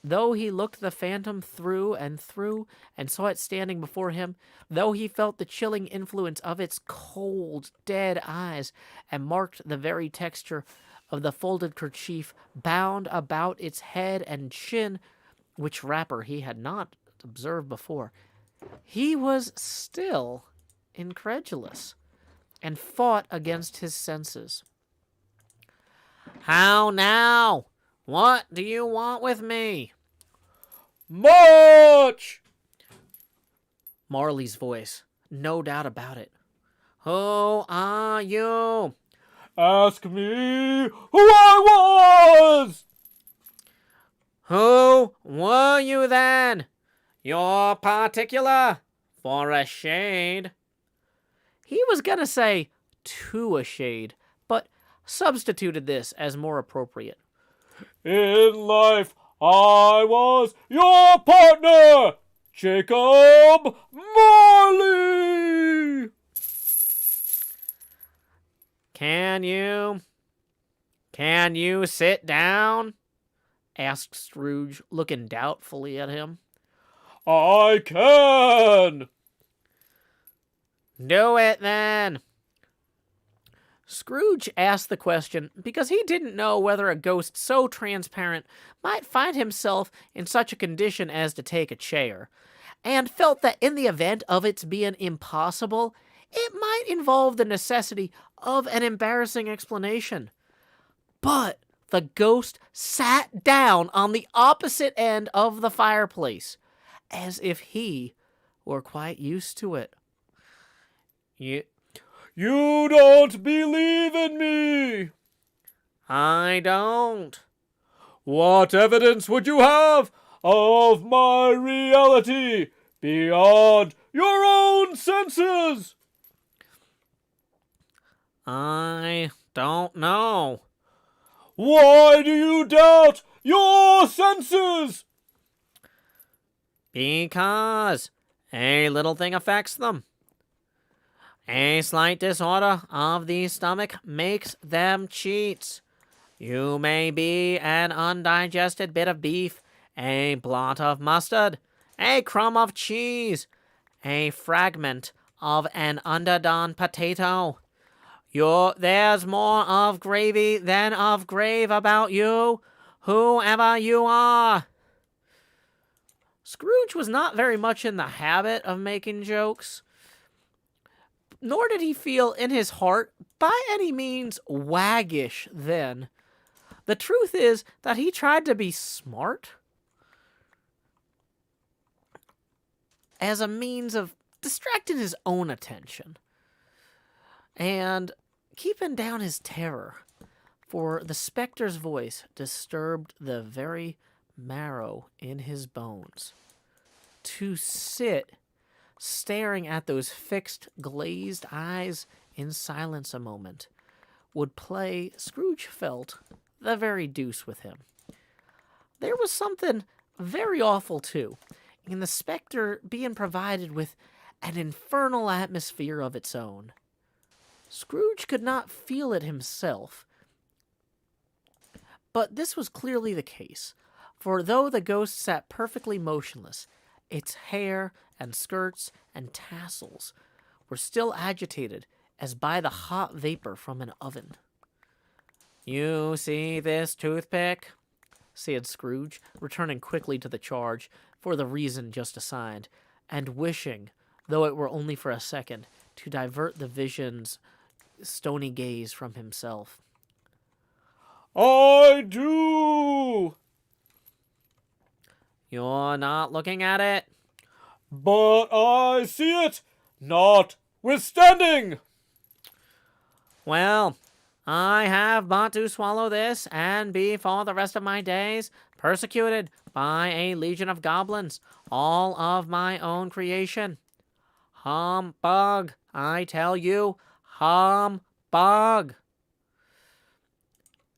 Though he looked the phantom through and saw it standing before him, though he felt the chilling influence of its cold, dead eyes, and marked the very texture of the folded kerchief bound about its head and chin, which wrapper he had not observed before, he was still incredulous, and fought against his senses. "How now? What do you want with me?" Much! Marley's voice, no doubt about it. "Who are you?" Ask me who I was! "Who were you then? You're particular, for a shade." He was gonna say, "to a shade," but substituted this as more appropriate. In life, I was your partner, Jacob Marley! Can you sit down?" asked Scrooge, looking doubtfully at him. I can! "Do it, then." Scrooge asked the question because he didn't know whether a ghost so transparent might find himself in such a condition as to take a chair, and felt that in the event of its being impossible, it might involve the necessity of an embarrassing explanation. But the ghost sat down on the opposite end of the fireplace, as if he were quite used to it. You don't believe in me! "I don't." What evidence would you have of my reality beyond your own senses? "I don't know." Why do you doubt your senses? "Because a little thing affects them. A slight disorder of the stomach makes them cheats. You may be an undigested bit of beef, a blot of mustard, a crumb of cheese, a fragment of an underdone potato. There's more of gravy than of grave about you, whoever you are." Scrooge was not very much in the habit of making jokes, nor did he feel in his heart by any means waggish then. The truth is that he tried to be smart as a means of distracting his own attention and keeping down his terror, for the specter's voice disturbed the very marrow in his bones. To sit staring at those fixed, glazed eyes in silence a moment would play, Scrooge felt, the very deuce with him. There was something very awful, too, in the specter being provided with an infernal atmosphere of its own. Scrooge could not feel it himself, But this was clearly the case, for though the ghost sat perfectly motionless, its hair and skirts and tassels were still agitated as by the hot vapor from an oven. "You see this toothpick?" said Scrooge, returning quickly to the charge for the reason just assigned, and wishing, though it were only for a second, to divert the vision's stony gaze from himself. "I do." "You're not looking at it?" "But I see it, notwithstanding." "Well, I have but to swallow this, and be for the rest of my days persecuted by a legion of goblins, all of my own creation. Humbug, I tell you, humbug."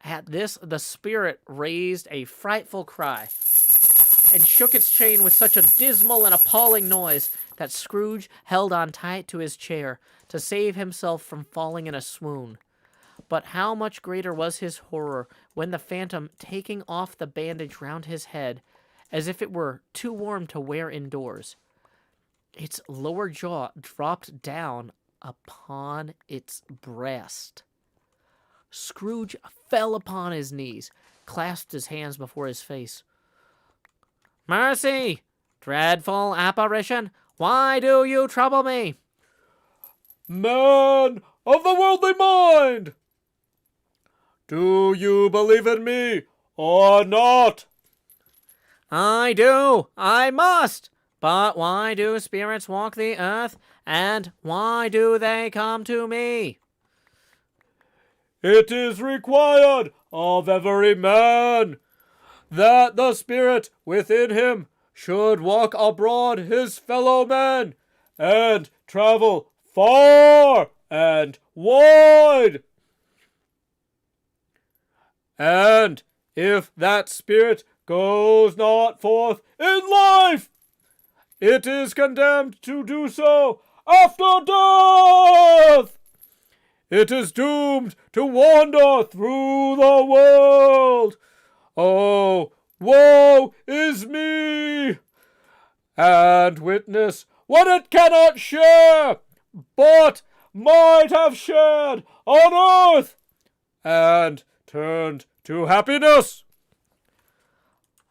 At this, the spirit raised a frightful cry, and shook its chain with such a dismal and appalling noise that Scrooge held on tight to his chair to save himself from falling in a swoon. But how much greater was his horror when the phantom, taking off the bandage round his head, as if it were too warm to wear indoors, its lower jaw dropped down upon its breast. Scrooge fell upon his knees, clasped his hands before his face. "Mercy! Dreadful apparition! Why do you trouble me?" "Man of the worldly mind! Do you believe in me or not?" "I do! I must! But why do spirits walk the earth, and why do they come to me?" "It is required of every man that the spirit within him should walk abroad his fellow men, and travel far and wide. And if that spirit goes not forth in life, it is condemned to do so after death. It is doomed to wander through the world. Oh, woe is me! And witness what it cannot share, but might have shared on earth, and turned to happiness."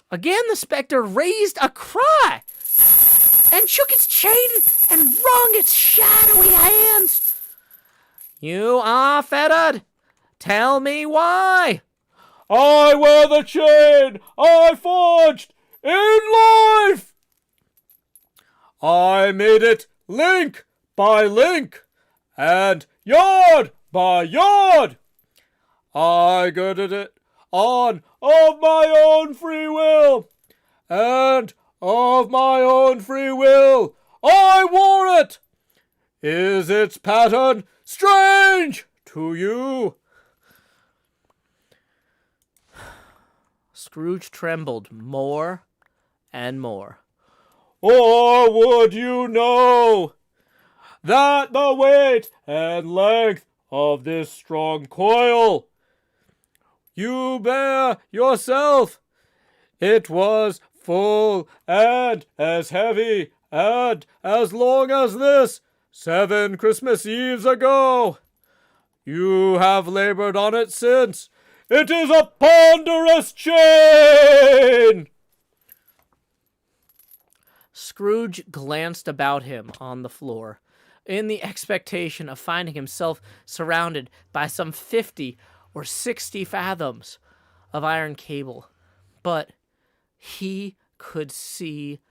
Again the spectre raised a cry, and shook its chain, and wrung its shadowy hands. "You are fettered! Tell me why!" "I wear the chain I forged in life. I made it link by link, and yard by yard. I girded it on of my own free will, and of my own free will I wore it. Is its pattern strange to you?" Scrooge trembled more and more. "Or would you know that the weight and length of this strong coil you bear yourself, it was full and as heavy and as long as this 7 Christmas Eves ago? You have labored on it since. It is a ponderous chain." Scrooge glanced about him on the floor, in the expectation of finding himself surrounded by some 50 or 60 fathoms of iron cable, but he could see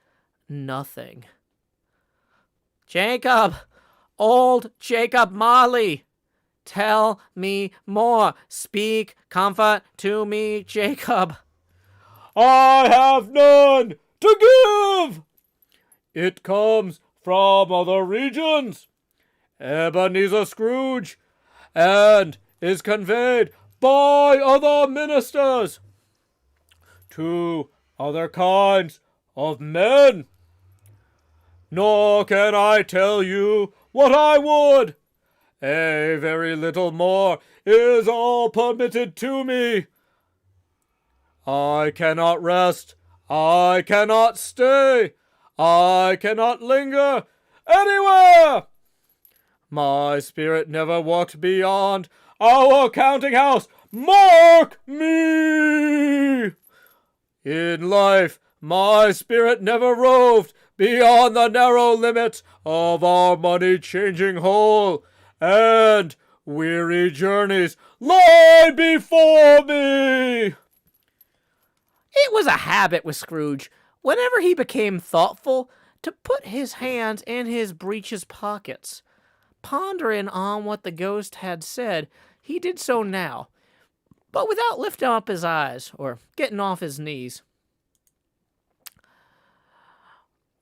nothing. "Jacob! Old Jacob Marley! Tell me more! Speak comfort to me, Jacob!" "I have none to give. It comes from other regions, Ebenezer Scrooge, and is conveyed by other ministers to other kinds of men. Nor can I tell you what I would. A very little more is all permitted to me. I cannot rest. I cannot stay. I cannot linger anywhere. My spirit never walked beyond our counting house. Mark me! In life, my spirit never roved beyond the narrow limits of our money-changing hole, and weary journeys lie before me. It was a habit with Scrooge, whenever he became thoughtful, to put his hands in his breeches pockets. Pondering on what the ghost had said, he did so now, but without lifting up his eyes or getting off his knees.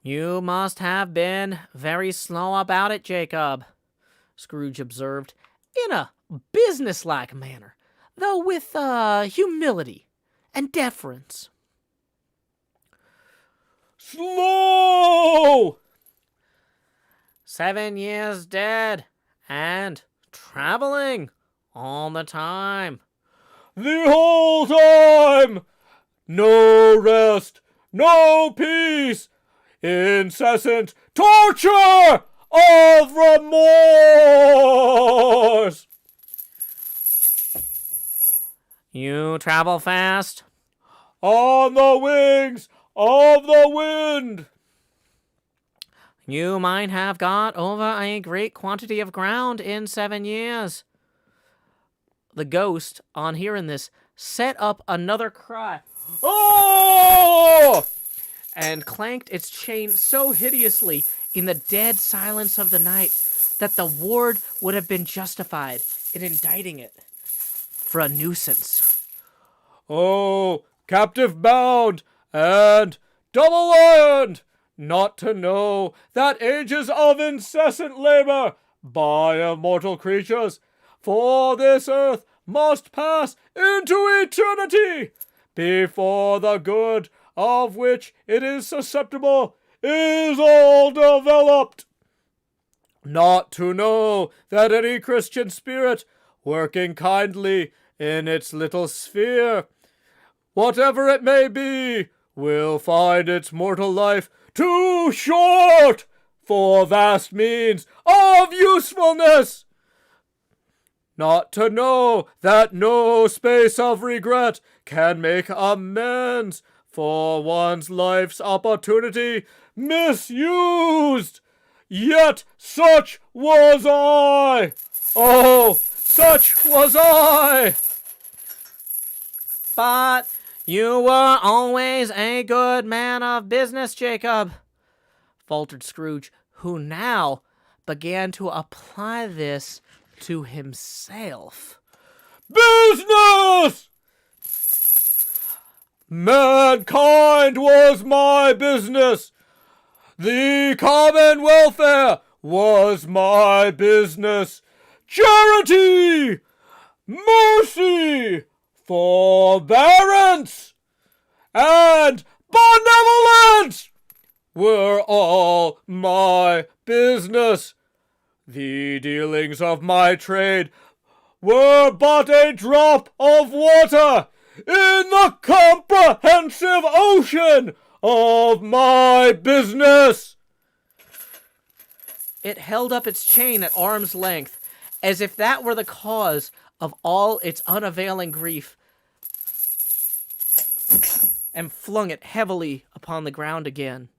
"You must have been very slow about it, Jacob," Scrooge observed, in a businesslike manner, though with humility and deference. Slow! 7 years dead, and traveling all the time. The whole time! No rest, no peace, incessant torture of remorse! You travel fast? On the wings of the wind! You might have got over a great quantity of ground in 7 years. The ghost, on hearing this, set up another cry. Oh! And clanked its chain so hideously in the dead silence of the night that the ward would have been justified in indicting it for a nuisance. Oh, captive bound and double ironed, not to know that ages of incessant labor by immortal creatures for this earth must pass into eternity before the good of which it is susceptible is all developed. Not to know that any Christian spirit, working kindly in its little sphere, whatever it may be, will find its mortal life too short for vast means of usefulness. Not to know that no space of regret can make amends for one's life's opportunity misused. Yet such was I. Oh, such was I. But you were always a good man of business, Jacob, faltered Scrooge, who now began to apply this to himself. Business! Mankind was my business. The common welfare was my business. Charity, mercy, forbearance, and benevolence were all my business. The dealings of my trade were but a drop of water in the comprehensive ocean of my business. It held up its chain at arm's length, as if that were the cause of all its unavailing grief, and flung it heavily upon the ground again.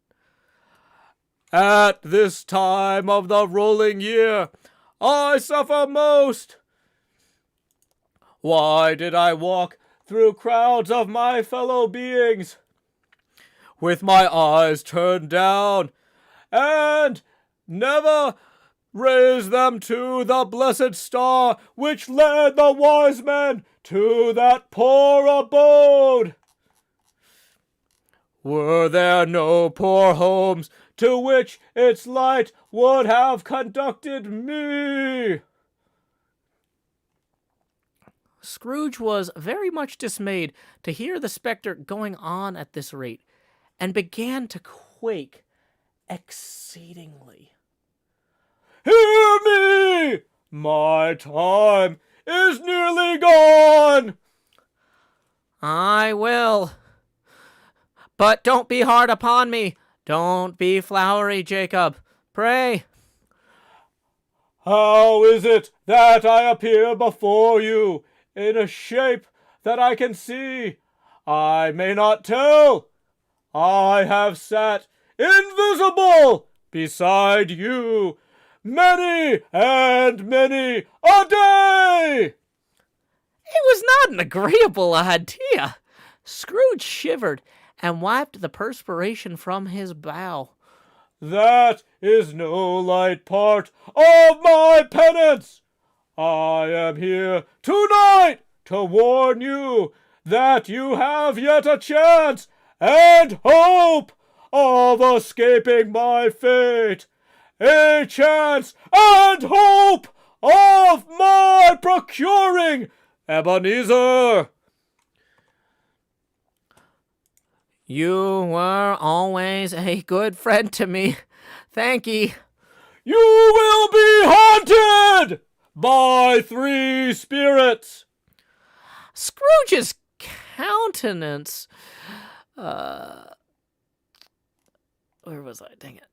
At this time of the rolling year, I suffer most. Why did I walk through crowds of my fellow beings, with my eyes turned down, and never raise them to the blessed star which led the wise men to that poor abode? Were there no poor homes to which its light would have conducted me? Scrooge was very much dismayed to hear the spectre going on at this rate, and began to quake exceedingly. Hear me! My time is nearly gone. I will. But don't be hard upon me. Don't be flowery, Jacob. Pray. How is it that I appear before you in a shape that I can see? I may not tell. I have sat invisible beside you many and many a day. It was not an agreeable idea. Scrooge shivered and wiped the perspiration from his brow. That is no light part of my penance. I am here tonight to warn you that you have yet a chance and hope of escaping my fate. A chance and hope of my procuring Ebenezer. You were always a good friend to me. Thank ye. You will be haunted by 3 spirits. Scrooge's countenance. Where was I? Dang it.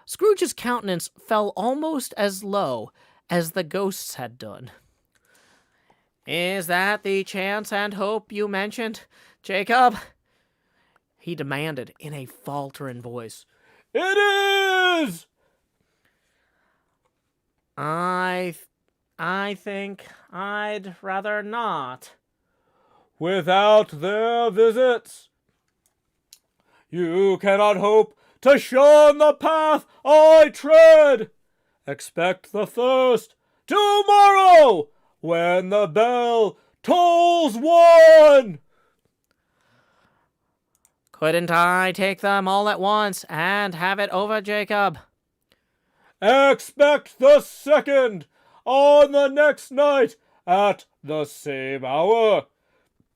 Scrooge's countenance fell almost as low as the ghost's had done. Is that the chance and hope you mentioned, Jacob? He demanded in a faltering voice. It is! I think I'd rather not. Without their visits, you cannot hope to shun the path I tread. Expect the first tomorrow when the bell tolls 1. Couldn't I take them all at once and have it over, Jacob? Expect the second on the next night at the same hour.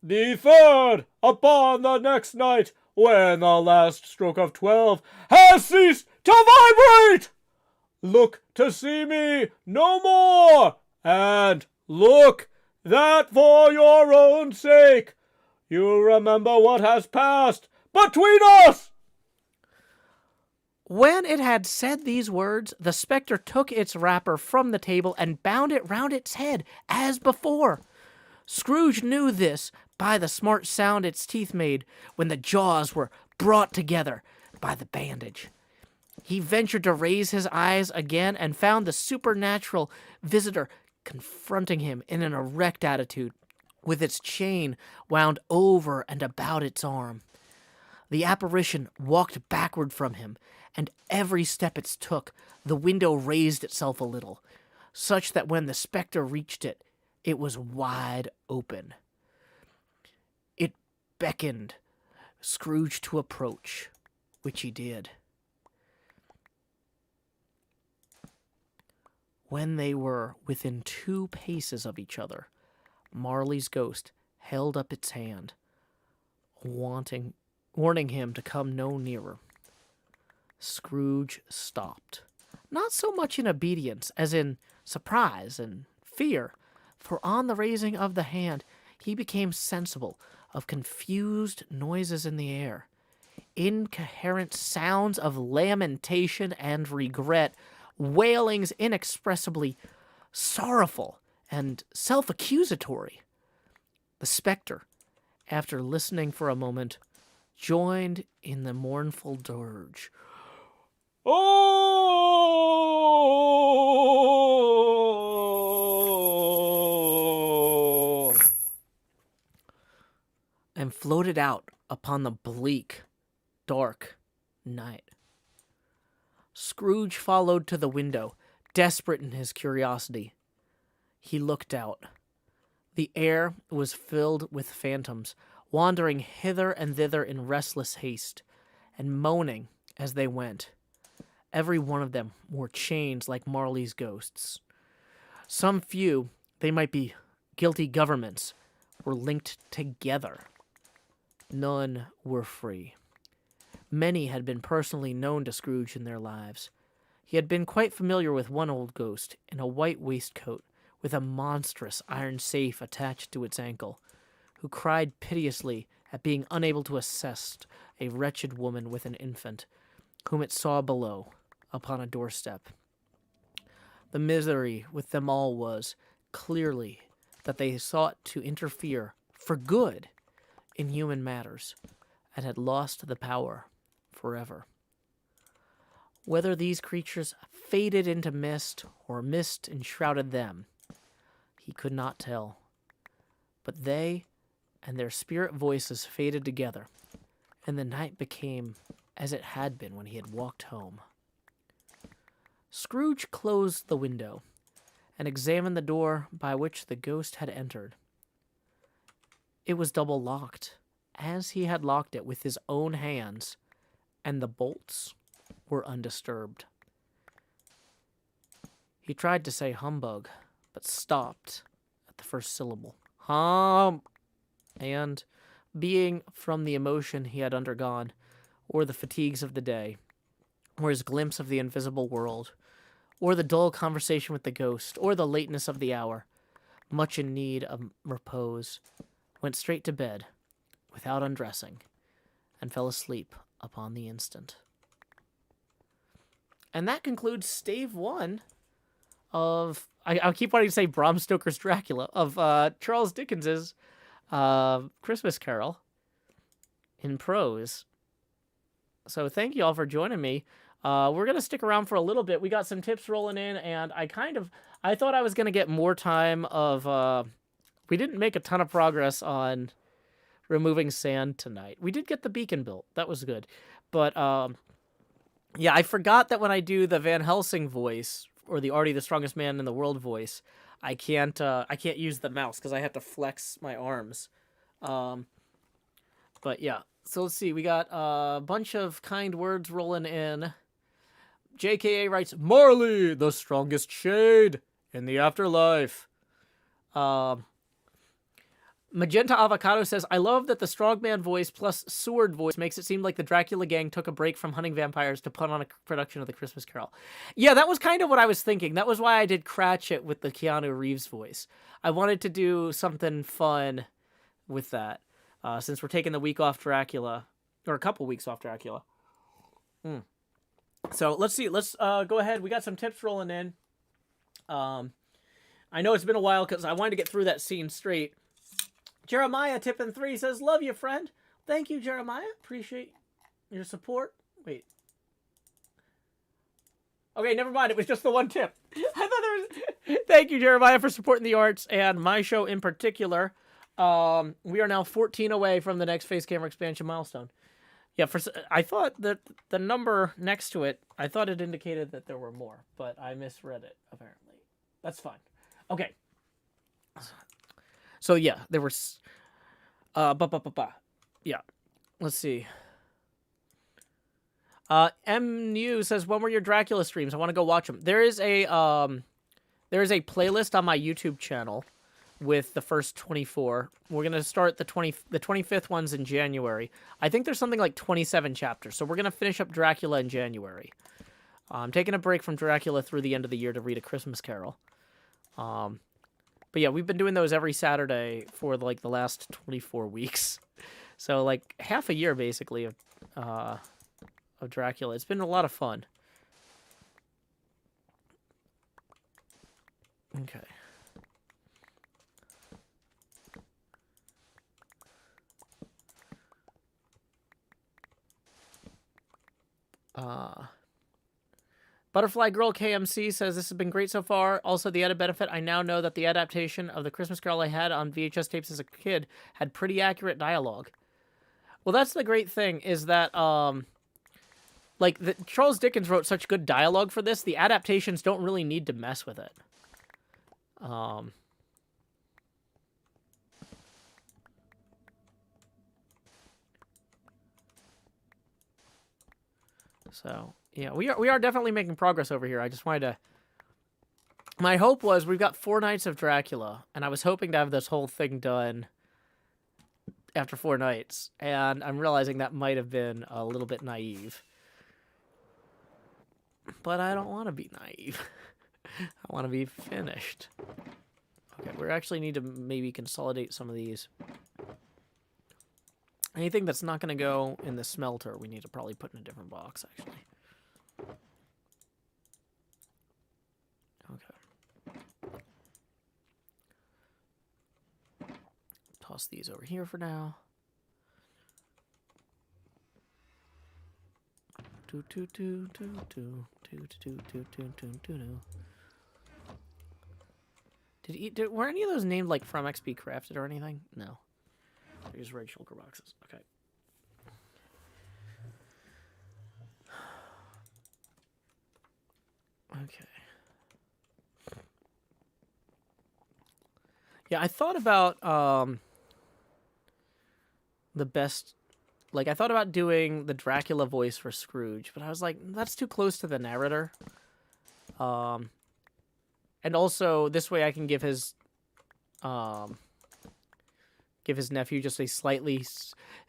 The third upon the next night when the last stroke of 12 has ceased to vibrate. Look to see me no more, and look that for your own sake you remember what has passed between us. When it had said these words, the spectre took its wrapper from the table and bound it round its head, as before. Scrooge knew this by the smart sound its teeth made when the jaws were brought together by the bandage. He ventured to raise his eyes again and found the supernatural visitor confronting him in an erect attitude, with its chain wound over and about its arm. The apparition walked backward from him, and every step it took, the window raised itself a little, such that when the spectre reached it, it was wide open. It beckoned Scrooge to approach, which he did. When they were within 2 paces of each other, Marley's ghost held up its hand, warning him to come no nearer. Scrooge stopped, not so much in obedience as in surprise and fear, for on the raising of the hand he became sensible of confused noises in the air, incoherent sounds of lamentation and regret, wailings inexpressibly sorrowful and self-accusatory. The spectre, after listening for a moment, joined in the mournful dirge. Oh! And floated out upon the bleak, dark night. Scrooge followed to the window, desperate in his curiosity. He looked out. The air was filled with phantoms, wandering hither and thither in restless haste, and moaning as they went. Every one of them wore chains like Marley's ghosts. Some few, they might be guilty governments, were linked together. None were free. Many had been personally known to Scrooge in their lives. He had been quite familiar with one old ghost in a white waistcoat with a monstrous iron safe attached to its ankle, who cried piteously at being unable to assist a wretched woman with an infant, whom it saw below, upon a doorstep. The misery with them all was, clearly, that they sought to interfere, for good, in human matters, and had lost the power forever. Whether these creatures faded into mist, or mist enshrouded them, he could not tell. But they and their spirit voices faded together, and the night became as it had been when he had walked home. Scrooge closed the window and examined the door by which the ghost had entered. It was double locked, as he had locked it with his own hands, and the bolts were undisturbed. He tried to say humbug, but stopped at the first syllable. And, being from the emotion he had undergone, or the fatigues of the day, or his glimpse of the invisible world, or the dull conversation with the ghost, or the lateness of the hour, much in need of repose, went straight to bed, without undressing, and fell asleep upon the instant. And that concludes Stave I of, I keep wanting to say Bram Stoker's Dracula, of Charles Dickens's Christmas Carol in prose. So thank you all for joining me. We're going to stick around for a little bit. We got some tips rolling in, and I thought I was going to get more time of, we didn't make a ton of progress on removing sand tonight. We did get the beacon built. That was good. But, yeah, I forgot that when I do the Van Helsing voice, or the Artie the Strongest Man in the World voice, I can't use the mouse because I have to flex my arms. But yeah, so let's see. We got a bunch of kind words rolling in. JKA writes, Marley, the strongest shade in the afterlife. Magenta Avocado says, I love that the strongman voice plus Seward voice makes it seem like the Dracula gang took a break from hunting vampires to put on a production of the Christmas Carol. Yeah, that was kind of what I was thinking. That was why I did Cratchit with the Keanu Reeves voice. I wanted to do something fun with that, since we're taking the week off Dracula, or a couple weeks off Dracula. So let's see. Let's go ahead. We got some tips rolling in. I know it's been a while because I wanted to get through that scene straight. Jeremiah tipping 3 says, love you, friend. Thank you, Jeremiah. Appreciate your support. Wait. Okay, never mind. It was just the one tip. I thought there was... Thank you, Jeremiah, for supporting the arts and my show in particular. We are now 14 away from the next Face Camera expansion milestone. Yeah, I thought that the number next to it, I thought it indicated that there were more, but I misread it, apparently. That's fine. Okay. So yeah, there were, yeah, let's see. MU says, when were your Dracula streams? I want to go watch them. There is a playlist on my YouTube channel with the first 24. We're going to start the 25th ones in January. I think there's something like 27 chapters. So we're going to finish up Dracula in January. I'm taking a break from Dracula through the end of the year to read A Christmas Carol. But yeah, we've been doing those every Saturday for like the last 24 weeks. So like half a year basically of Dracula. It's been a lot of fun. Okay. Butterfly Girl KMC says, this has been great so far. Also, the added benefit, I now know that the adaptation of the Christmas Carol I had on VHS tapes as a kid had pretty accurate dialogue. Well, that's the great thing, is that, Charles Dickens wrote such good dialogue for this, the adaptations don't really need to mess with it. So, yeah, we are definitely making progress over here. I just wanted to... My hope was, we've got 4 nights of Dracula, and I was hoping to have this whole thing done after 4 nights, and I'm realizing that might have been a little bit naive. But I don't want to be naive. I want to be finished. Okay, we actually need to maybe consolidate some of these. Anything that's not going to go in the smelter, we need to probably put in a different box, actually. Okay. Toss these over here for now. Were any of those named like from XP Crafted or anything? No. They're just red shulker boxes. Okay. Okay. Yeah, I thought about the best. Like, I thought about doing the Dracula voice for Scrooge, but I was like, that's too close to the narrator. And also, this way I can give his nephew just a slightly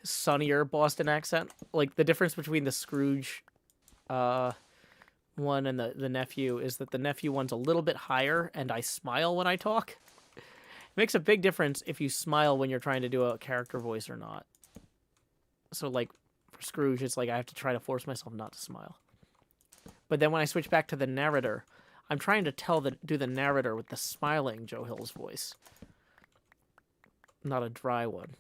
sunnier Boston accent. Like, the difference between the Scrooge one and the nephew is that the nephew one's a little bit higher, and I smile when I talk. It makes a big difference if you smile when you're trying to do a character voice or not. So, like, for Scrooge, it's like I have to try to force myself not to smile. But then when I switch back to the narrator, I'm trying to do the narrator with the smiling Joe Hill's voice. Not a dry one.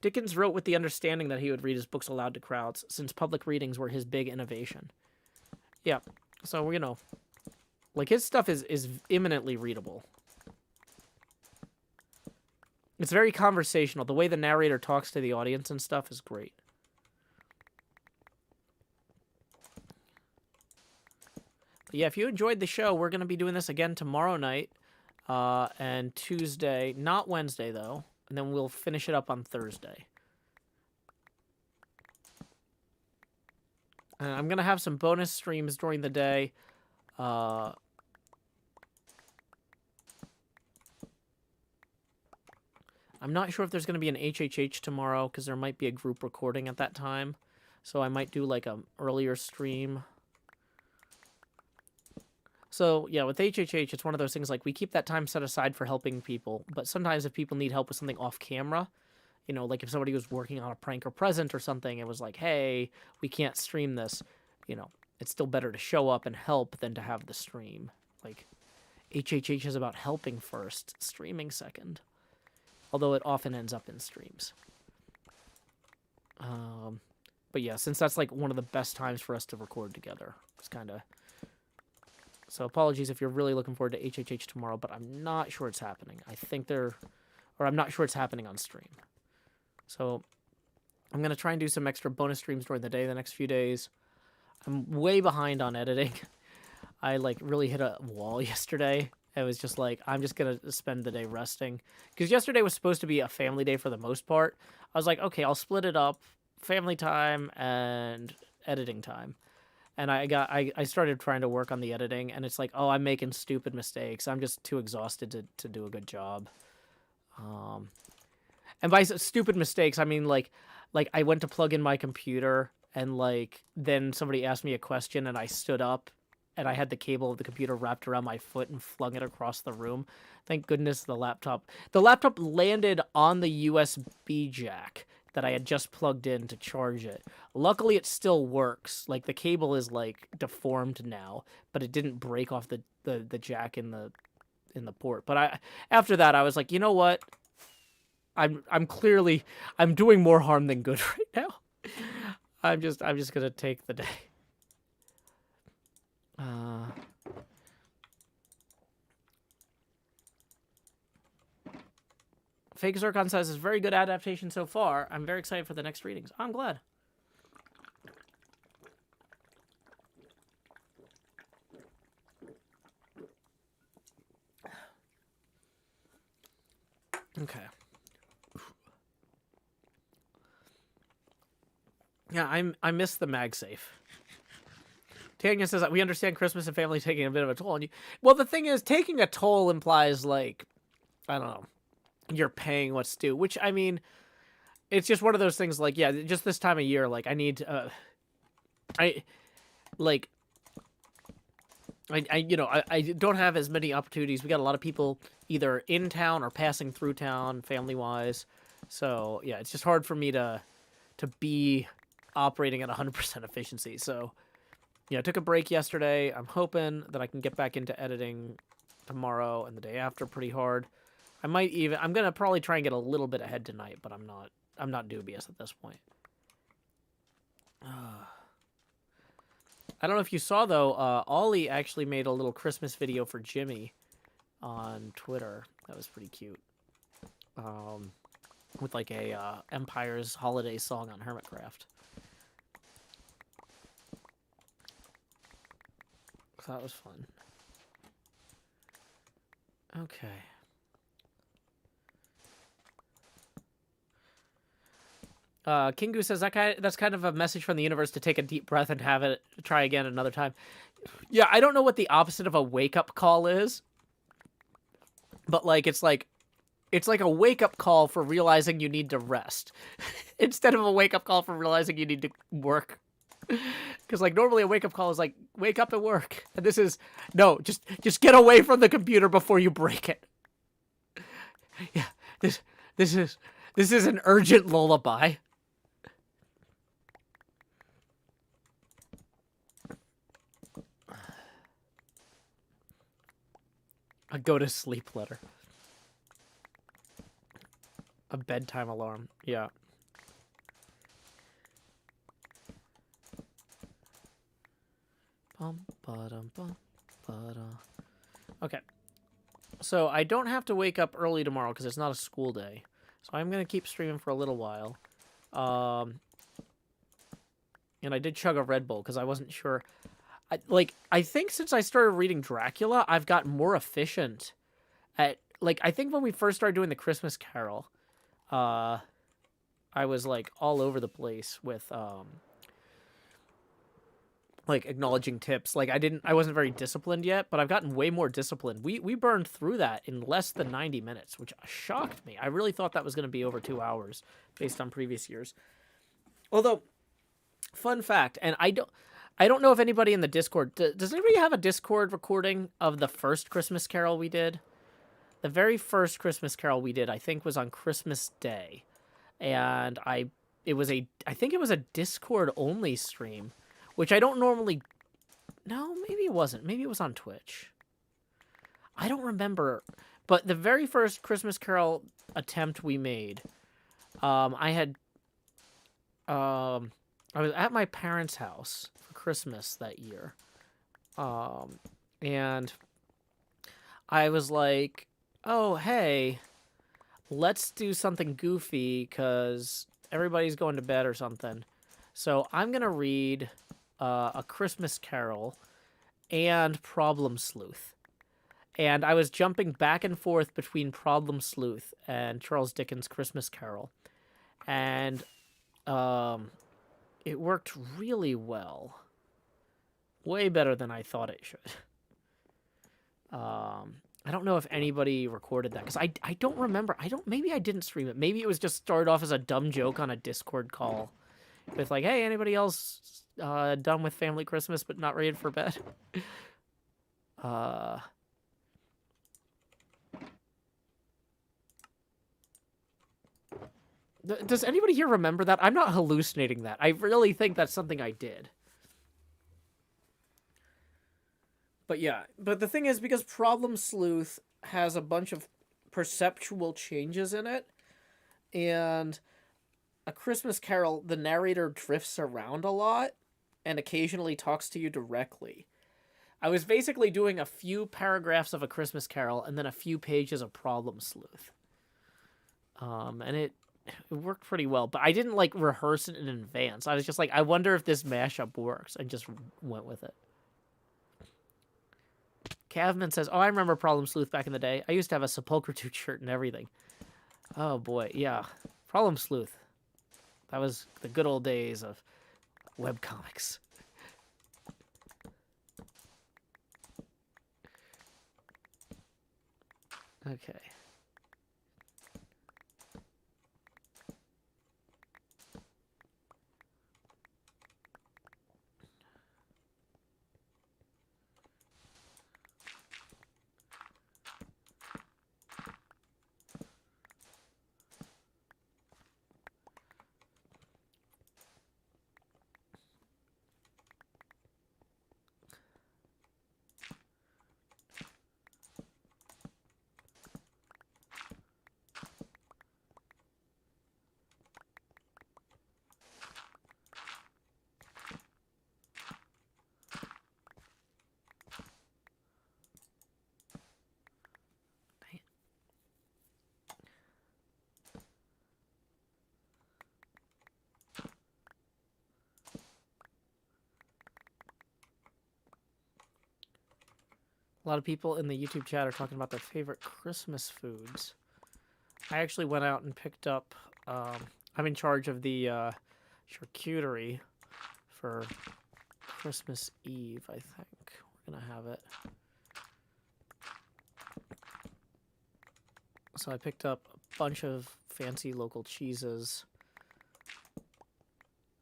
Dickens wrote with the understanding that he would read his books aloud to crowds, since public readings were his big innovation. Yeah, so, you know, like, his stuff is imminently readable. It's very conversational. The way the narrator talks to the audience and stuff is great. But yeah, if you enjoyed the show, we're going to be doing this again tomorrow night and Tuesday. Not Wednesday, though. And then we'll finish it up on Thursday. And I'm going to have some bonus streams during the day. I'm not sure if there's going to be an HHH tomorrow, because there might be a group recording at that time. So I might do, like, an earlier stream. So, yeah, with HHH, it's one of those things, like, we keep that time set aside for helping people. But sometimes if people need help with something off camera, you know, like if somebody was working on a prank or present or something, it was like, hey, we can't stream this. You know, it's still better to show up and help than to have the stream. Like, HHH is about helping first, streaming second. Although it often ends up in streams. But yeah, since that's like one of the best times for us to record together, it's kind of... So apologies if you're really looking forward to HHH tomorrow, but I'm not sure it's happening. I'm not sure it's happening on stream. So I'm going to try and do some extra bonus streams during the day the next few days. I'm way behind on editing. I like really hit a wall yesterday. It was just like, I'm just going to spend the day resting. Because yesterday was supposed to be a family day for the most part. I was like, okay, I'll split it up. Family time and editing time. And I started trying to work on the editing. And it's like, oh, I'm making stupid mistakes. I'm just too exhausted to do a good job. And by stupid mistakes, I mean like I went to plug in my computer. And like then somebody asked me a question and I stood up. And I had the cable of the computer wrapped around my foot and flung it across the room. Thank goodness the laptop landed on the USB jack that I had just plugged in to charge it. Luckily, it still works. Like, the cable is, like, deformed now, but it didn't break off the jack in the port. But after that, I was like, you know what? I'm doing more harm than good right now. I'm just gonna take the day. Fake Zircon says it's very good adaptation so far. I'm very excited for the next readings. I'm glad. Okay. Yeah, I miss the MagSafe. Tanya says that we understand Christmas and family taking a bit of a toll on you. Well, the thing is, taking a toll implies, like, I don't know, you're paying what's due, which, I mean, it's just one of those things, like, yeah, just this time of year, like, I need, I like I don't have as many opportunities. We got a lot of people either in town or passing through town, family wise. So yeah, it's just hard for me to be operating at 100% efficiency. So yeah, I took a break yesterday. I'm hoping that I can get back into editing tomorrow and the day after pretty hard. I'm gonna probably try and get a little bit ahead tonight, but I'm not dubious at this point. I don't know if you saw though, Ollie actually made a little Christmas video for Jimmy on Twitter. That was pretty cute. With like a Empire's holiday song on Hermitcraft. So that was fun. Okay. Kingu says that's kind of a message from the universe to take a deep breath and have it try again another time. Yeah, I don't know what the opposite of a wake-up call is. But it's like a wake-up call for realizing you need to rest. Instead of a wake-up call for realizing you need to work. Because normally a wake-up call is like, wake up and work. And this is, no, just get away from the computer before you break it. Yeah, this is an urgent lullaby. A go to sleep letter. A bedtime alarm. Yeah. Okay. So I don't have to wake up early tomorrow because it's not a school day. So I'm going to keep streaming for a little while. And I did chug a Red Bull because I wasn't sure. I think since I started reading Dracula, I've gotten more efficient at, I think when we first started doing the Christmas Carol, I was, all over the place with, acknowledging tips. I wasn't very disciplined yet, but I've gotten way more disciplined. We burned through that in less than 90 minutes, which shocked me. I really thought that was going to be over 2 hours based on previous years. Although, fun fact, and I don't know if anybody in the Discord, does anybody have a Discord recording of the first Christmas Carol we did? The very first Christmas Carol we did, I think, was on Christmas Day. And I think it was a Discord only stream, which I don't normally, no, maybe it wasn't. Maybe it was on Twitch. I don't remember, but the very first Christmas Carol attempt we made, I was at my parents' house for Christmas that year. And I was like, oh, hey, let's do something goofy because everybody's going to bed or something. So I'm going to read A Christmas Carol and Problem Sleuth. And I was jumping back and forth between Problem Sleuth and Charles Dickens' Christmas Carol. And it worked really well. Way better than I thought it should. I don't know if anybody recorded that because I don't remember. Maybe I didn't stream it. Maybe it was just started off as a dumb joke on a Discord call with hey, anybody else done with family Christmas but not ready for bed? Does anybody here remember that? I'm not hallucinating that. I really think that's something I did. But yeah, but the thing is, because Problem Sleuth has a bunch of perceptual changes in it, and A Christmas Carol, the narrator drifts around a lot and occasionally talks to you directly. I was basically doing a few paragraphs of A Christmas Carol and then a few pages of Problem Sleuth. And it worked pretty well, but I didn't rehearse it in advance. I was just I wonder if this mashup works, and just went with it. Cavman says, oh, I remember Problem Sleuth back in the day. I used to have a Sepulchritude shirt and everything. Oh boy, yeah. Problem Sleuth. That was the good old days of webcomics. Okay. A lot of people in the YouTube chat are talking about their favorite Christmas foods. I actually went out and picked up. I'm in charge of the charcuterie for Christmas Eve, I think. We're going to have it. So I picked up a bunch of fancy local cheeses.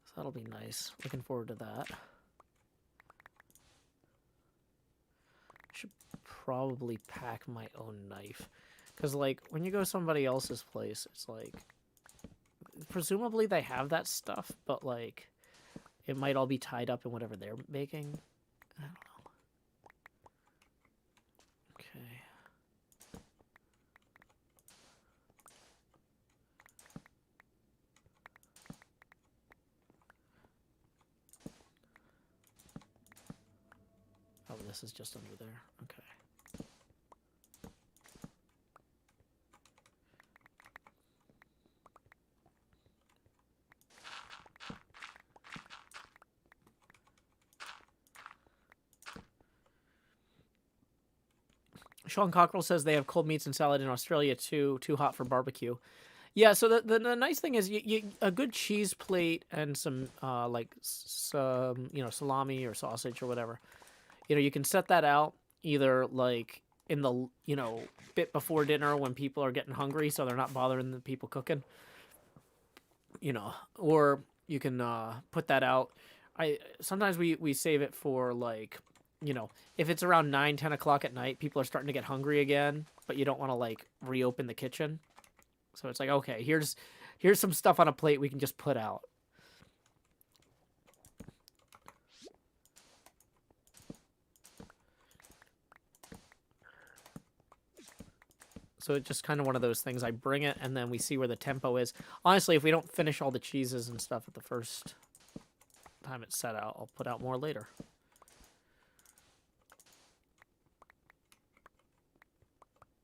So that'll be nice. Looking forward to that. Should probably pack my own knife. Because, like, when you go to somebody else's place, it's like... Presumably they have that stuff, but, like, it might all be tied up in whatever they're making. I don't know. Okay. Oh, this is just under there. Okay. Sean Cockrell says they have cold meats and salad in Australia too hot for barbecue. Yeah, so the nice thing is a good cheese plate and some like some salami or sausage or whatever. You can set that out either like in the bit before dinner when people are getting hungry, so they're not bothering the people cooking. Or you can put that out. Sometimes we save it for like if it's around 9-10 o'clock at night, people are starting to get hungry again, but you don't want to like reopen the kitchen. So it's like, okay, here's some stuff on a plate we can just put out. So it's just kind of one of those things. I bring it, and then we see where the tempo is. Honestly, if we don't finish all the cheeses and stuff at the first time it's set out, I'll put out more later.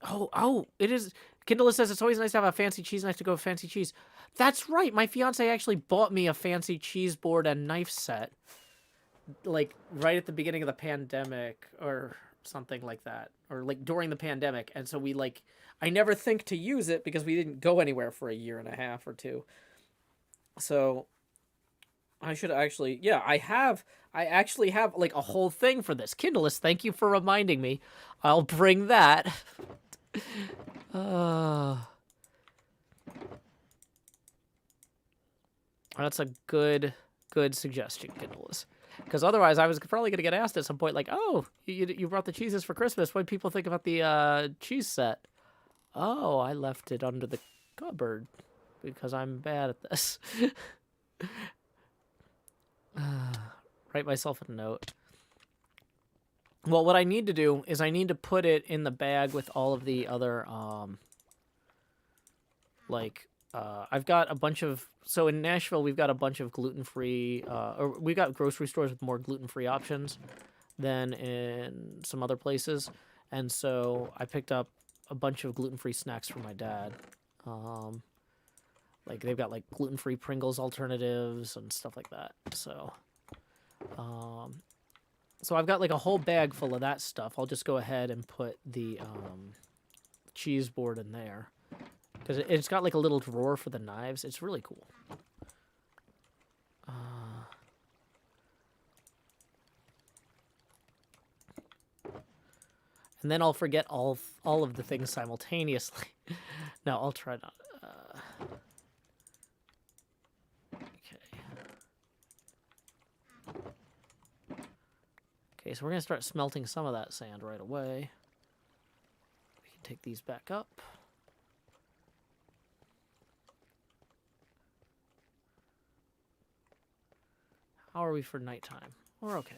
Oh, it is. Kindle says it's always nice to have a fancy cheese knife to go with fancy cheese. That's right. My fiance actually bought me a fancy cheese board and knife set, like right at the beginning of the pandemic or something like that, or like during the pandemic. And so I never think to use it because we didn't go anywhere for a year and a half or two. So I should actually, yeah, I actually have like a whole thing for this. Kindleist, thank you for reminding me. I'll bring that. That's a good suggestion, Kindleist. Because otherwise, I was probably going to get asked at some point, like, "Oh, you brought the cheeses for Christmas. What do people think about the cheese set?" Oh, I left it under the cupboard because I'm bad at this. Write myself a note. Well, what I need to do is I need to put it in the bag with all of the other, I've got a bunch of, so in Nashville, we've got a bunch of gluten-free, or we've got grocery stores with more gluten-free options than in some other places. And so I picked up a bunch of gluten-free snacks for my dad. Like they've got like gluten-free Pringles alternatives and stuff like that. So, so I've got like a whole bag full of that stuff. I'll just go ahead and put the cheese board in there. Because it's got like a little drawer for the knives. It's really cool. And then I'll forget all of the things simultaneously. No, I'll try not. Okay, so we're going to start smelting some of that sand right away. We can take these back up. How are we for nighttime? We're okay.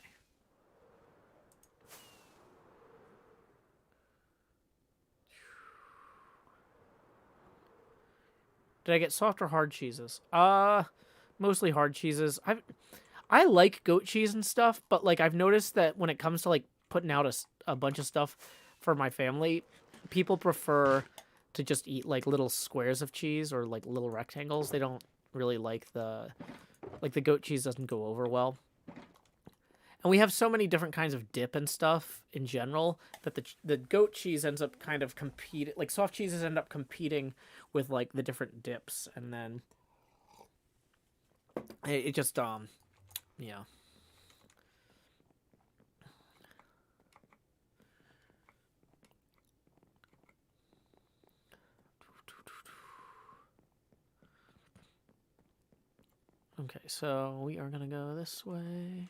Did I get soft or hard cheeses? Mostly hard cheeses. I like goat cheese and stuff, but like I've noticed that when it comes to like putting out a bunch of stuff for my family, people prefer to just eat like little squares of cheese or like little rectangles. They don't really like the goat cheese doesn't go over well. And we have so many different kinds of dip and stuff in general that the goat cheese ends up kind of competing. Like soft cheeses end up competing with like the different dips, and then it just yeah. Okay, so we are gonna go this way.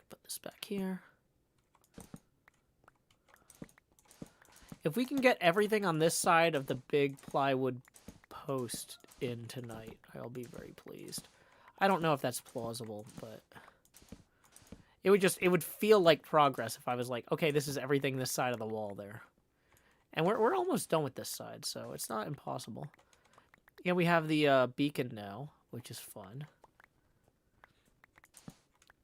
Put this back here. If we can get everything on this side of the big plywood post in tonight, I'll be very pleased. I don't know if that's plausible, but it would feel like progress if I was like, okay, this is everything this side of the wall there. And we're almost done with this side, so it's not impossible. Yeah, we have the beacon now, which is fun.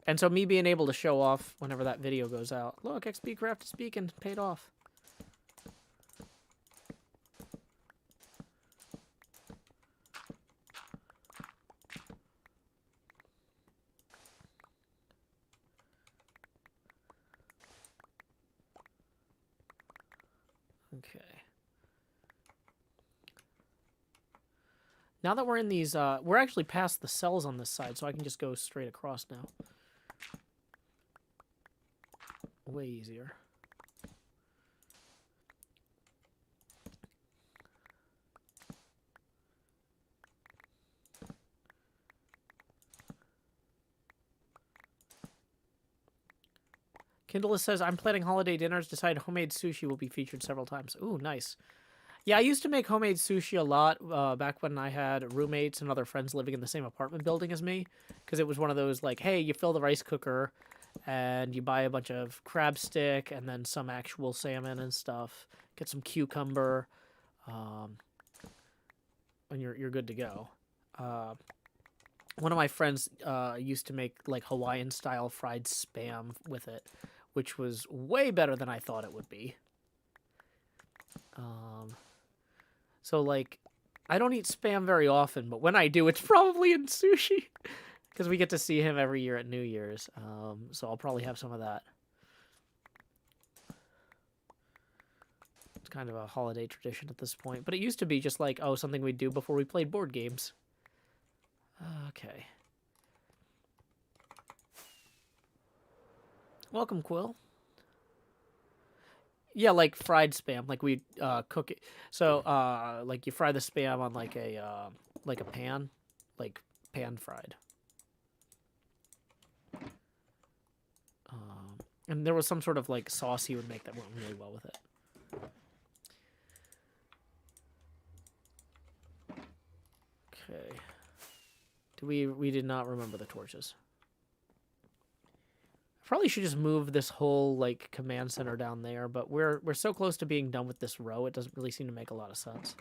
And so me being able to show off whenever that video goes out. Look, XP Craft is beacon, paid off. Okay. Now that we're in these, we're actually past the cells on this side, so I can just go straight across now. Way easier. Kindle says, I'm planning holiday dinners. Decided homemade sushi will be featured several times. Ooh, nice. Yeah, I used to make homemade sushi a lot back when I had roommates and other friends living in the same apartment building as me. Because it was one of those, like, hey, you fill the rice cooker and you buy a bunch of crab stick and then some actual salmon and stuff. Get some cucumber. And you're good to go. One of my friends used to make, like, Hawaiian-style fried Spam with it, which was way better than I thought it would be. So, like, I don't eat Spam very often, but when I do, it's probably in sushi. Because we get to see him every year at New Year's. So I'll probably have some of that. It's kind of a holiday tradition at this point. But it used to be just like, oh, something we'd do before we played board games. Okay. Welcome, Quill. Yeah, like fried Spam, like we cook it. So, like you fry the Spam on like a pan, like pan fried. And there was some sort of like sauce he would make that went really well with it. Okay. We did not remember the torches. Probably should just move this whole like command center down there, but we're so close to being done with this row, it doesn't really seem to make a lot of sense.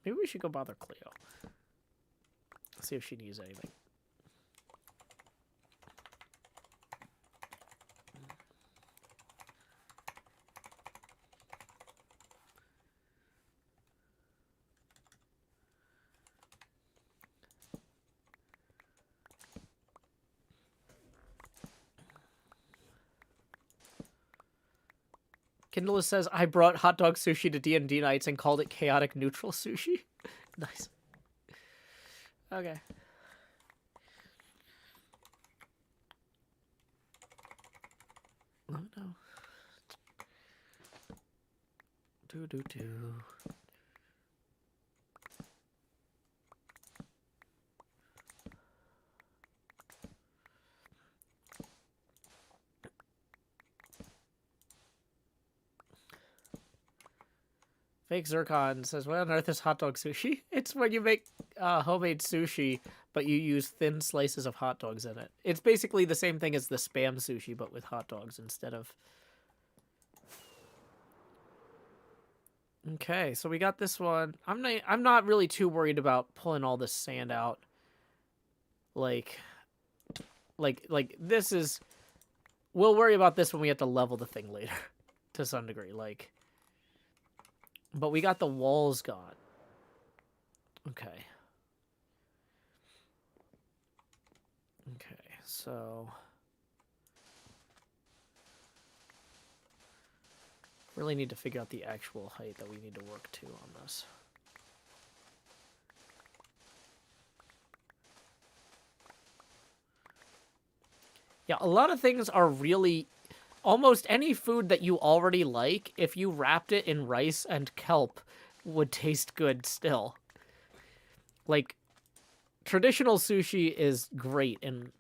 Maybe we should go bother Cleo. See if she needs anything. Kindle says, I brought hot dog sushi to D&D nights and called it chaotic neutral sushi. Nice. Okay. Oh no. Do. Fake Zircon says, what on earth is hot dog sushi? It's when you make homemade sushi, but you use thin slices of hot dogs in it. It's basically the same thing as the Spam sushi, but with hot dogs instead of... Okay, so we got this one. I'm not really too worried about pulling all this sand out. Like this is. We'll worry about this when we have to level the thing later, to some degree. Like, but we got the walls gone. Okay. Okay, so really need to figure out the actual height that we need to work to on this. Yeah, a lot of things are really... Almost any food that you already like, if you wrapped it in rice and kelp, would taste good still. Like, traditional sushi is great and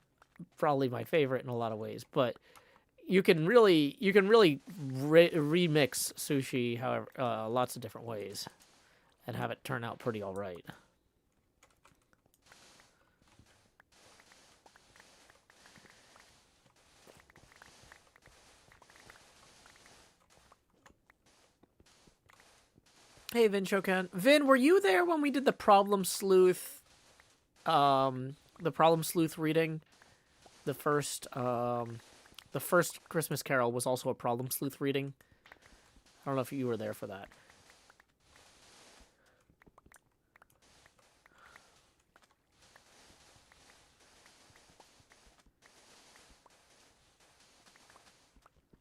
probably my favorite in a lot of ways, but you can really remix sushi however lots of different ways and have it turn out pretty all right. Hey, Vin Shokan. Vin, were you there when we did the Problem Sleuth reading? The first Christmas Carol was also a Problem Sleuth reading. I don't know if you were there for that.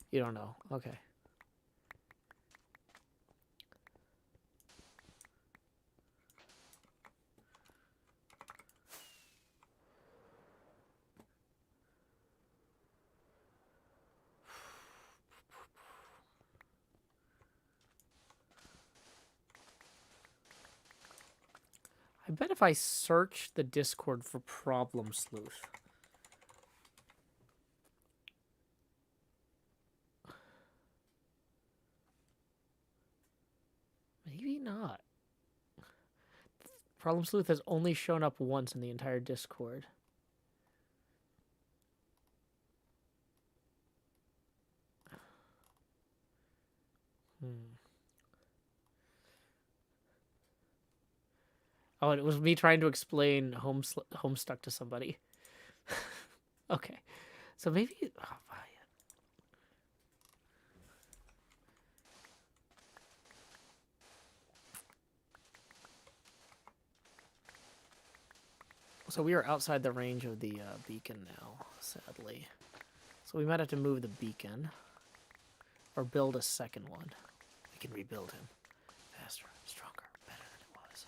You don't know. Okay. I bet if I search the Discord for Problem Sleuth. Maybe not. Problem Sleuth has only shown up once in the entire Discord. Oh, and it was me trying to explain Homestuck to somebody. Okay. So maybe... Oh, so we are outside the range of the beacon now, sadly. So we might have to move the beacon. Or build a second one. We can rebuild him. Faster, stronger, better than it was.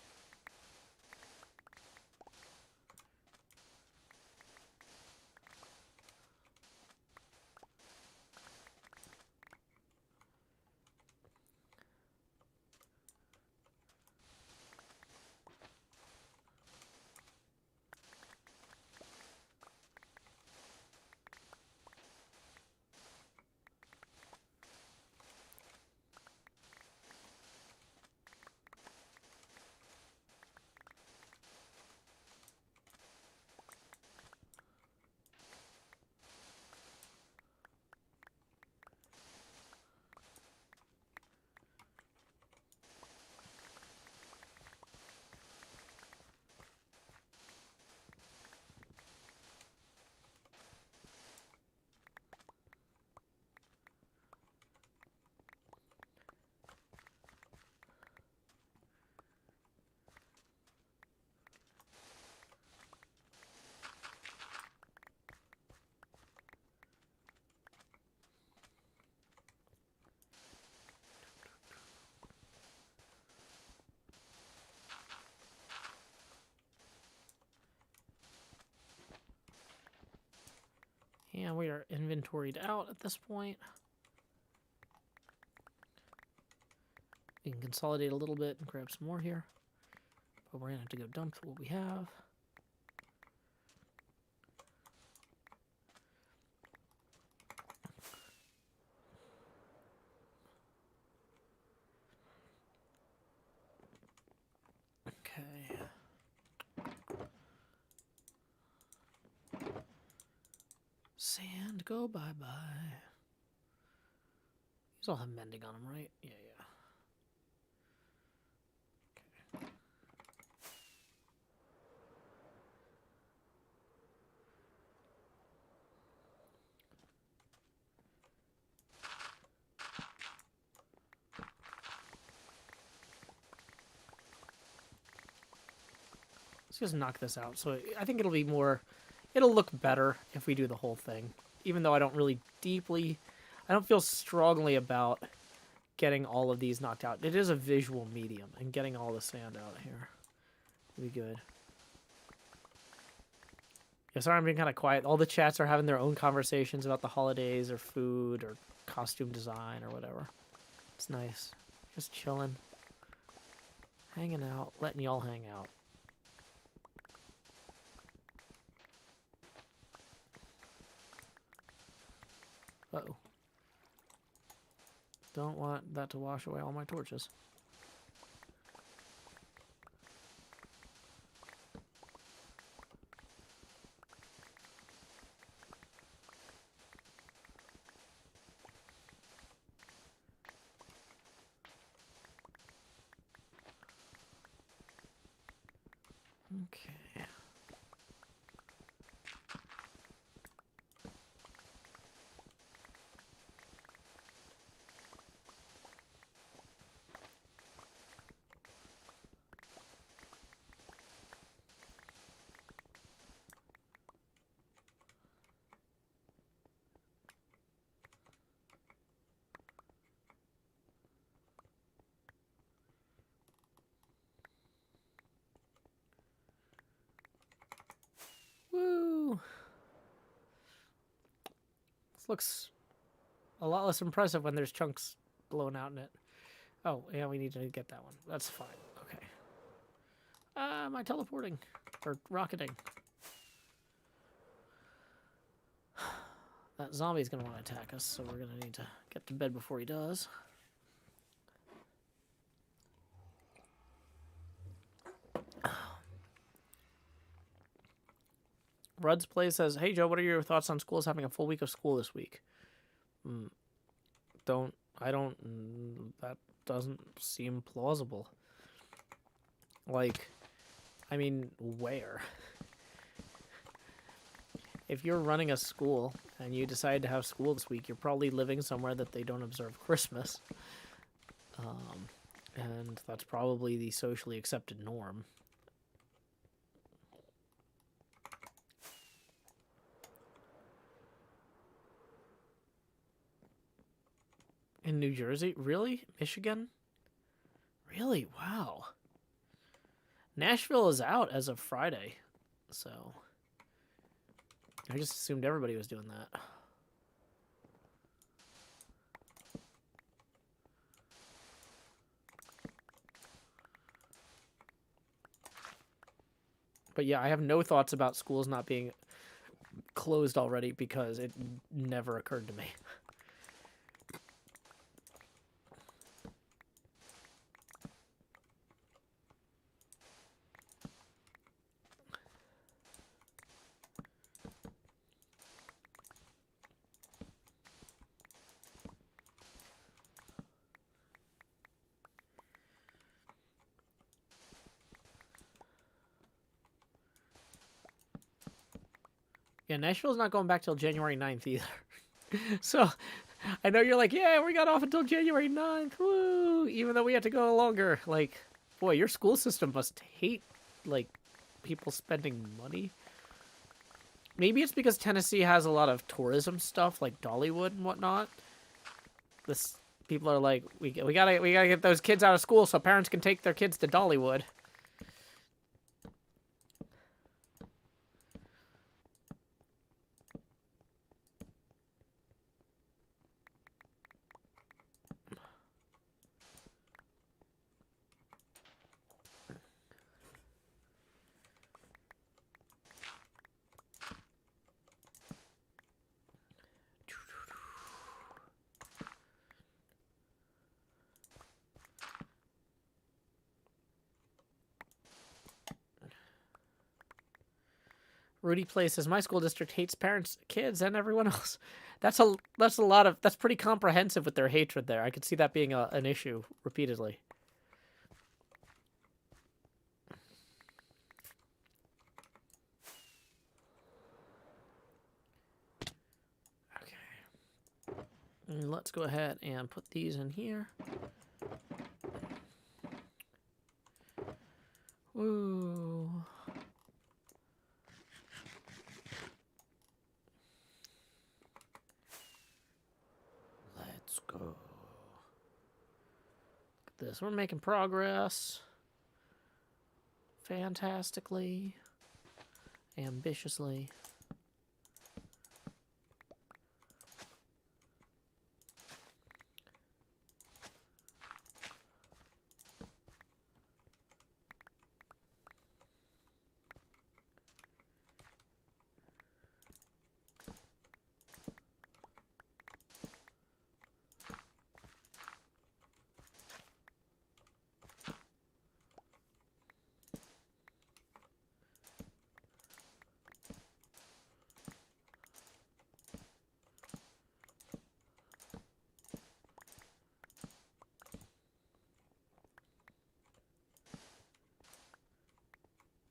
And we are inventoried out at this point. We can consolidate a little bit and grab some more here. But we're going to have to go dump what we have. Okay. Sand, go bye-bye. These all have mending on them, right? Yeah, yeah. Let's just knock this out. So I think it'll be more... It'll look better if we do the whole thing. Even though I don't really deeply... I don't feel strongly about getting all of these knocked out. It is a visual medium, and getting all the sand out here will be good. Yeah, sorry I'm being kind of quiet. All the chats are having their own conversations about the holidays or food or costume design or whatever. It's nice. Just chilling. Hanging out. Letting y'all hang out. Uh-oh. Don't want that to wash away all my torches. Okay. Woo! This looks a lot less impressive when there's chunks blown out in it. Oh, yeah, we need to get that one. That's fine. Okay. Am I teleporting? Or rocketing? That zombie's gonna want to attack us, so we're gonna need to get to bed before he does. Rudd's Play says, "Hey Joe, what are your thoughts on schools having a full week of school this week?" That doesn't seem plausible. Like, I mean, where? If you're running a school and you decide to have school this week, you're probably living somewhere that they don't observe Christmas. And that's probably the socially accepted norm. In New Jersey? Really? Michigan? Really? Wow. Nashville is out as of Friday, so I just assumed everybody was doing that. But yeah, I have no thoughts about schools not being closed already because it never occurred to me. Yeah, Nashville's not going back till January 9th either. So, I know you're like, yeah, we got off until January 9th, woo! Even though we had to go longer. Like, boy, your school system must hate, like, people spending money. Maybe it's because Tennessee has a lot of tourism stuff, like Dollywood and whatnot. People are like, we gotta get those kids out of school so parents can take their kids to Dollywood. Rudy Play says, my school district hates parents, kids, and everyone else. That's pretty comprehensive with their hatred there. I could see that being an issue repeatedly. Okay. And let's go ahead and put these in here. Woo. this. We're making progress. Fantastically. Ambitiously.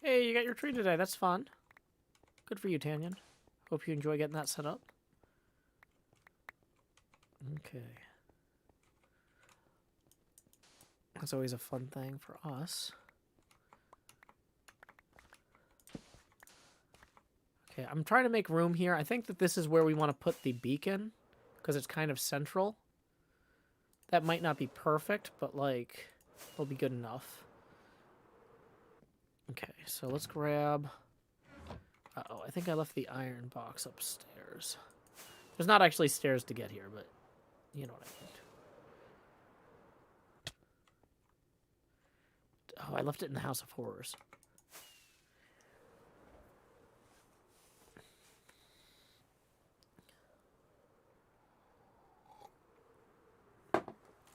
Hey, you got your tree today. That's fun. Good for you, Tanyan. Hope you enjoy getting that set up. Okay. That's always a fun thing for us. Okay, I'm trying to make room here. I think that this is where we want to put the beacon, because it's kind of central. That might not be perfect, but, like, it'll be good enough. Okay, so let's grab... Uh-oh, I think I left the iron box upstairs. There's not actually stairs to get here, but you know what I mean. Oh, I left it in the House of Horrors.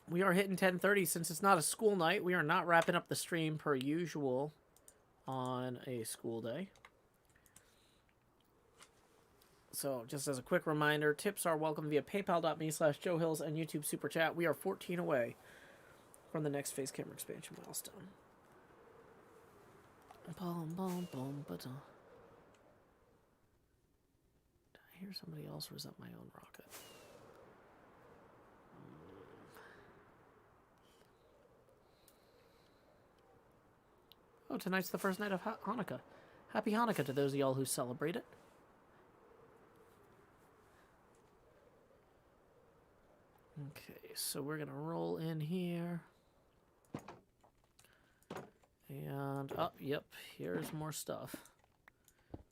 We are hitting 10:30. Since it's not a school night, we are not wrapping up the stream per usual on a school day. So, just as a quick reminder, tips are welcome via paypal.me/JoeHills and YouTube Super Chat. We are 14 away from the next face camera expansion milestone. Boom, boom, boom, ba-da. Did I hear somebody else, or is that my own rocket? Oh, tonight's the first night of Hanukkah. Happy Hanukkah to those of y'all who celebrate it. Okay, so we're going to roll in here. And, oh, yep, here's more stuff.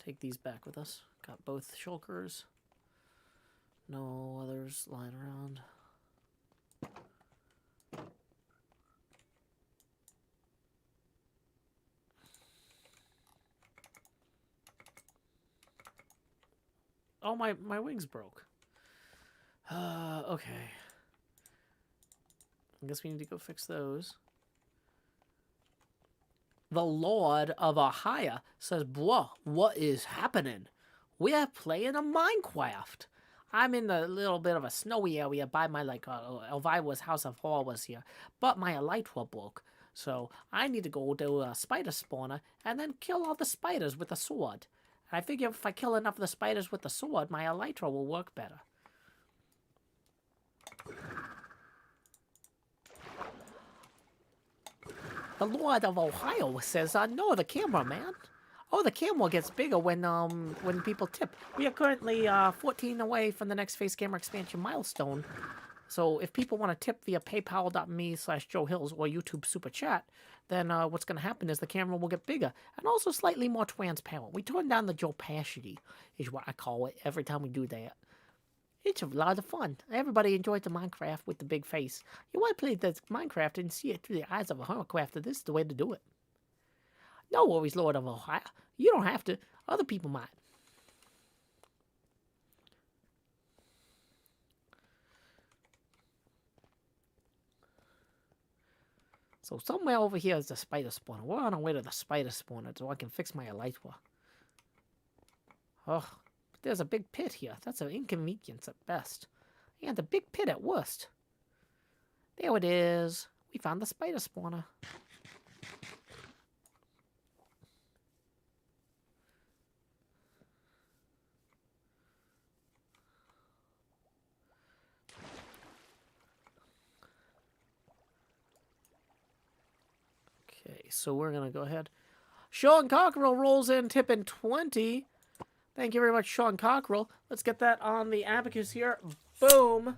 Take these back with us. Got both shulkers. No others lying around. Oh, my wings broke. Okay. I guess we need to go fix those. The Lord of Ahia says, "Blah, what is happening? We're playing a Minecraft. I'm in the little bit of a snowy area by my, like, Elvira's House of Horrors here, but my elytra broke. So I need to go to a spider spawner and then kill all the spiders with a sword. And I figure if I kill enough of the spiders with the sword, my elytra will work better." The Lord of Ohio says, "No, the camera, man. Oh, the camera gets bigger when people tip. We are currently 14 away from the next face camera expansion milestone. So if people want to tip via paypal.me/JoeHills or YouTube Super Chat, then what's going to happen is the camera will get bigger and also slightly more transparent. We turn down the opacity, is what I call it, every time we do that. It's a lot of fun. Everybody enjoys the Minecraft with the big face. You want to play the Minecraft and see it through the eyes of a Minecrafter. This is the way to do it. No worries, Lord of Ohio. You don't have to. Other people might. So somewhere over here is the spider spawner. We're on our way to the spider spawner so I can fix my elytra. Oh, but there's a big pit here. That's an inconvenience at best. And a big pit at worst. There it is. We found the spider spawner. Okay, so we're going to go ahead. Sean Cockrell rolls in, tipping 20. Thank you very much, Sean Cockrell. Let's get that on the abacus here. Boom.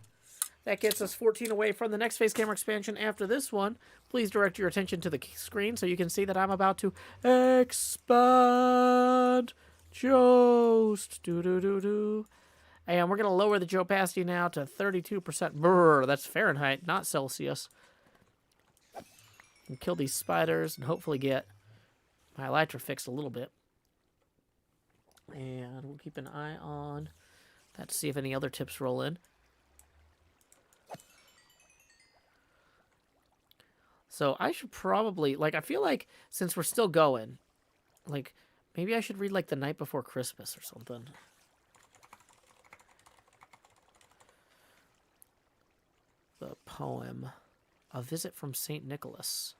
That gets us 14 away from the next face camera expansion after this one. Please direct your attention to the screen so you can see that I'm about to expand Jost. Do-do-do-do. And we're going to lower the opacity now to 32%. Brr, that's Fahrenheit, not Celsius. And kill these spiders and hopefully get my elytra fixed a little bit. And we'll keep an eye on that to see if any other tips roll in. So I should probably, like, I feel like since we're still going, like, maybe I should read, like, The Night Before Christmas or something. The poem, A Visit from St. Nicholas,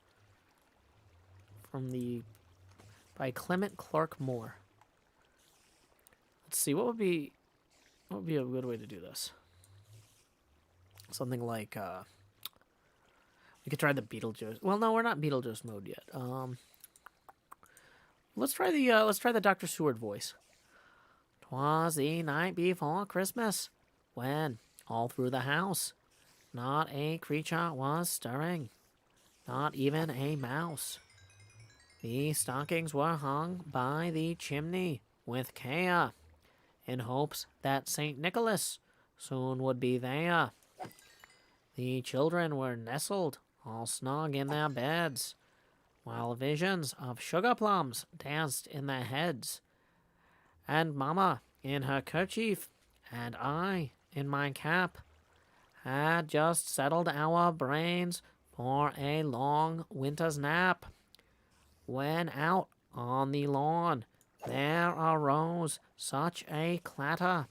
by Clement Clark Moore. Let's see, what would be a good way to do this? Something like, we could try the Beetlejuice. Well, no, we're not Beetlejuice mode yet. Let's try the Dr. Seward voice. 'Twas the night before Christmas, when all through the house not a creature was stirring, not even a mouse. The stockings were hung by the chimney with care, in hopes that St. Nicholas soon would be there. The children were nestled all snug in their beds, while visions of sugar plums danced in their heads. And Mamma, in her kerchief, and I, in my cap, had just settled our brains for a long winter's nap, when out on the lawn there arose such a clatter.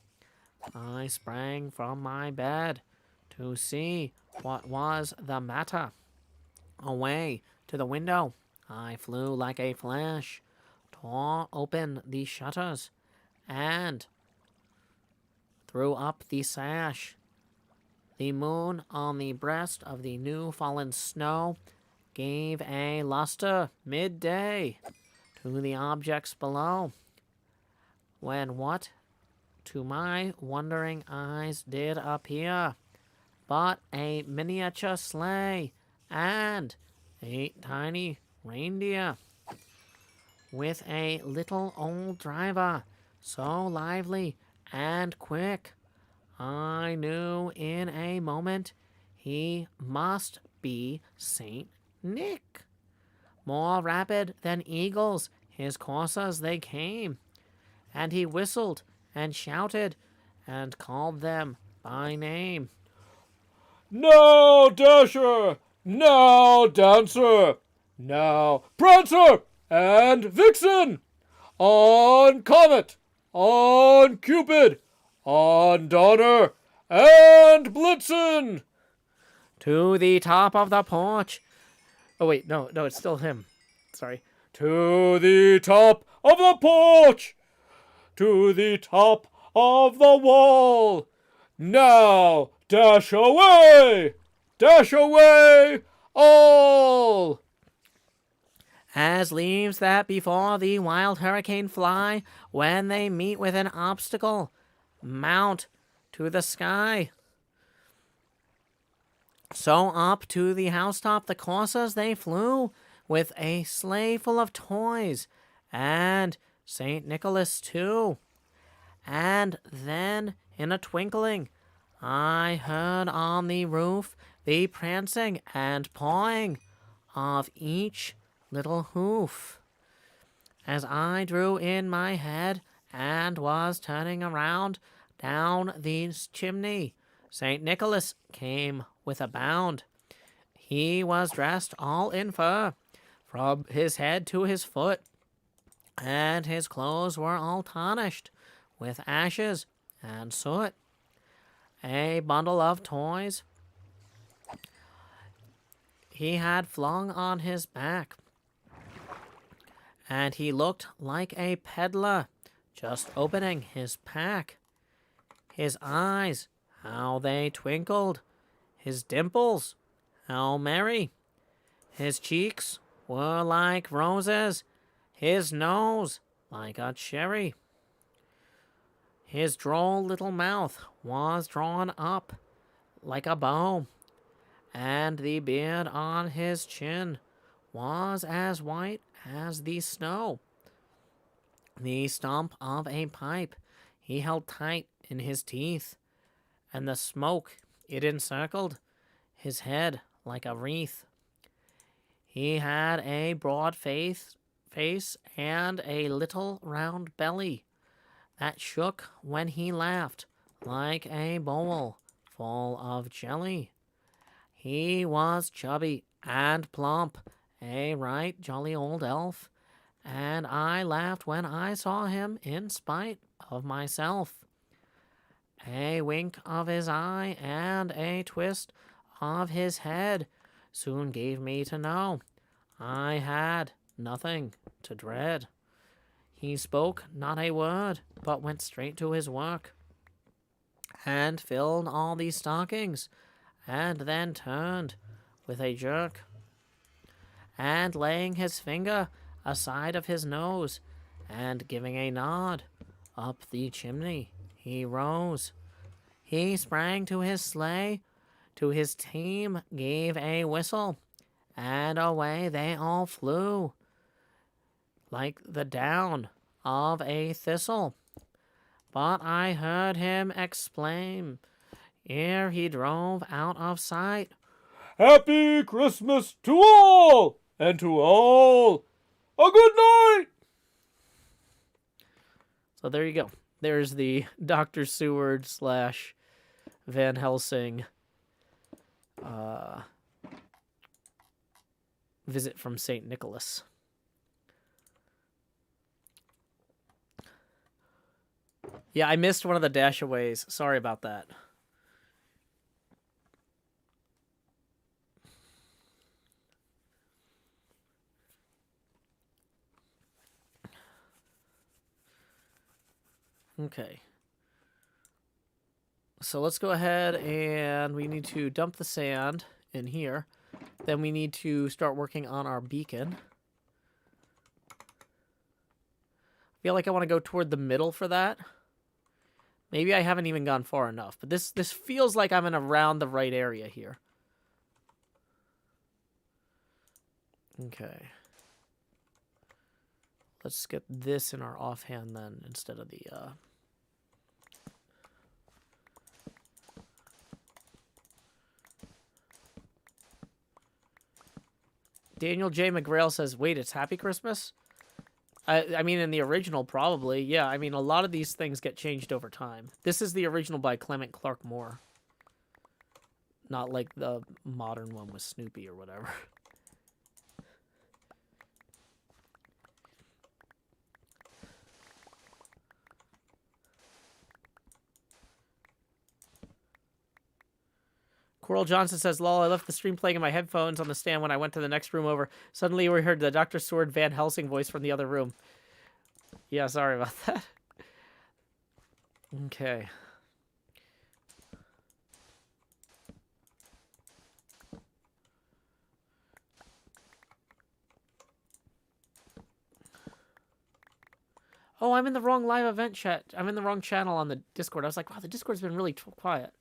I sprang from my bed to see what was the matter. Away to the window I flew like a flash, tore open the shutters, and threw up the sash. The moon on the breast of the new-fallen snow gave a luster midday to the objects below, when what to my wondering eyes did appear but a miniature sleigh and 8 tiny reindeer, with a little old driver, so lively and quick, I knew in a moment he must be Saint Nick. More rapid than eagles his coursers they came, and he whistled and shouted and called them by name. Now, Dasher! Now, Dancer! Now, Prancer and Vixen! On Comet! On Cupid! On Donner and Blitzen! To the top of the porch. Oh, wait, no, it's still him. Sorry. To the top of the porch! To the top of the wall! Now, dash away! Dash away all! As leaves that before the wild hurricane fly, when they meet with an obstacle, mount to the sky. So up to the housetop the coursers they flew, with a sleigh full of toys, and St. Nicholas too. And then, in a twinkling, I heard on the roof the prancing and pawing of each little hoof. As I drew in my head and was turning around down the chimney, St. Nicholas came with a bound. He was dressed all in fur, from his head to his foot, and his clothes were all tarnished with ashes and soot. A bundle of toys he had flung on his back, and he looked like a peddler just opening his pack. His eyes, how they twinkled, his dimples, how merry. His cheeks were like roses, his nose like a cherry. His droll little mouth was drawn up like a bow, and the beard on his chin was as white as the snow. The stump of a pipe he held tight in his teeth, and the smoke it encircled his head like a wreath. He had a broad face and a little round belly that shook when he laughed like a bowl full of jelly. He was chubby and plump, a right jolly old elf, and I laughed when I saw him in spite of myself. A wink of his eye and a twist of his head soon gave me to know I had nothing to dread. He spoke not a word, but went straight to his work, and filled all these stockings, and then turned with a jerk, and laying his finger aside of his nose, and giving a nod, up the chimney he rose. He sprang to his sleigh, to his team gave a whistle, and away they all flew, like the down of a thistle. But I heard him exclaim, ere he drove out of sight, Happy Christmas to all, and to all a good night. So there you go. There's the Dr. Seward / Van Helsing visit from St. Nicholas. Yeah, I missed one of the dashaways. Sorry about that. Okay. So let's go ahead and we need to dump the sand in here. Then we need to start working on our beacon. I feel like I want to go toward the middle for that. Maybe I haven't even gone far enough, but this feels like I'm in around the right area here. Okay. Let's get this in our offhand then instead of the Daniel J. McGrail says, wait, it's Happy Christmas? I mean, in the original, probably. Yeah, I mean, a lot of these things get changed over time. This is the original by Clement Clark Moore. Not like the modern one with Snoopy or whatever. Coral Johnson says, lol, I left the stream playing in my headphones on the stand when I went to the next room over. Suddenly we heard the Dr. Sword Van Helsing voice from the other room. Yeah, sorry about that. Okay. Oh, I'm in the wrong live event chat. I'm in the wrong channel on the Discord. I was like, wow, the Discord's been really quiet.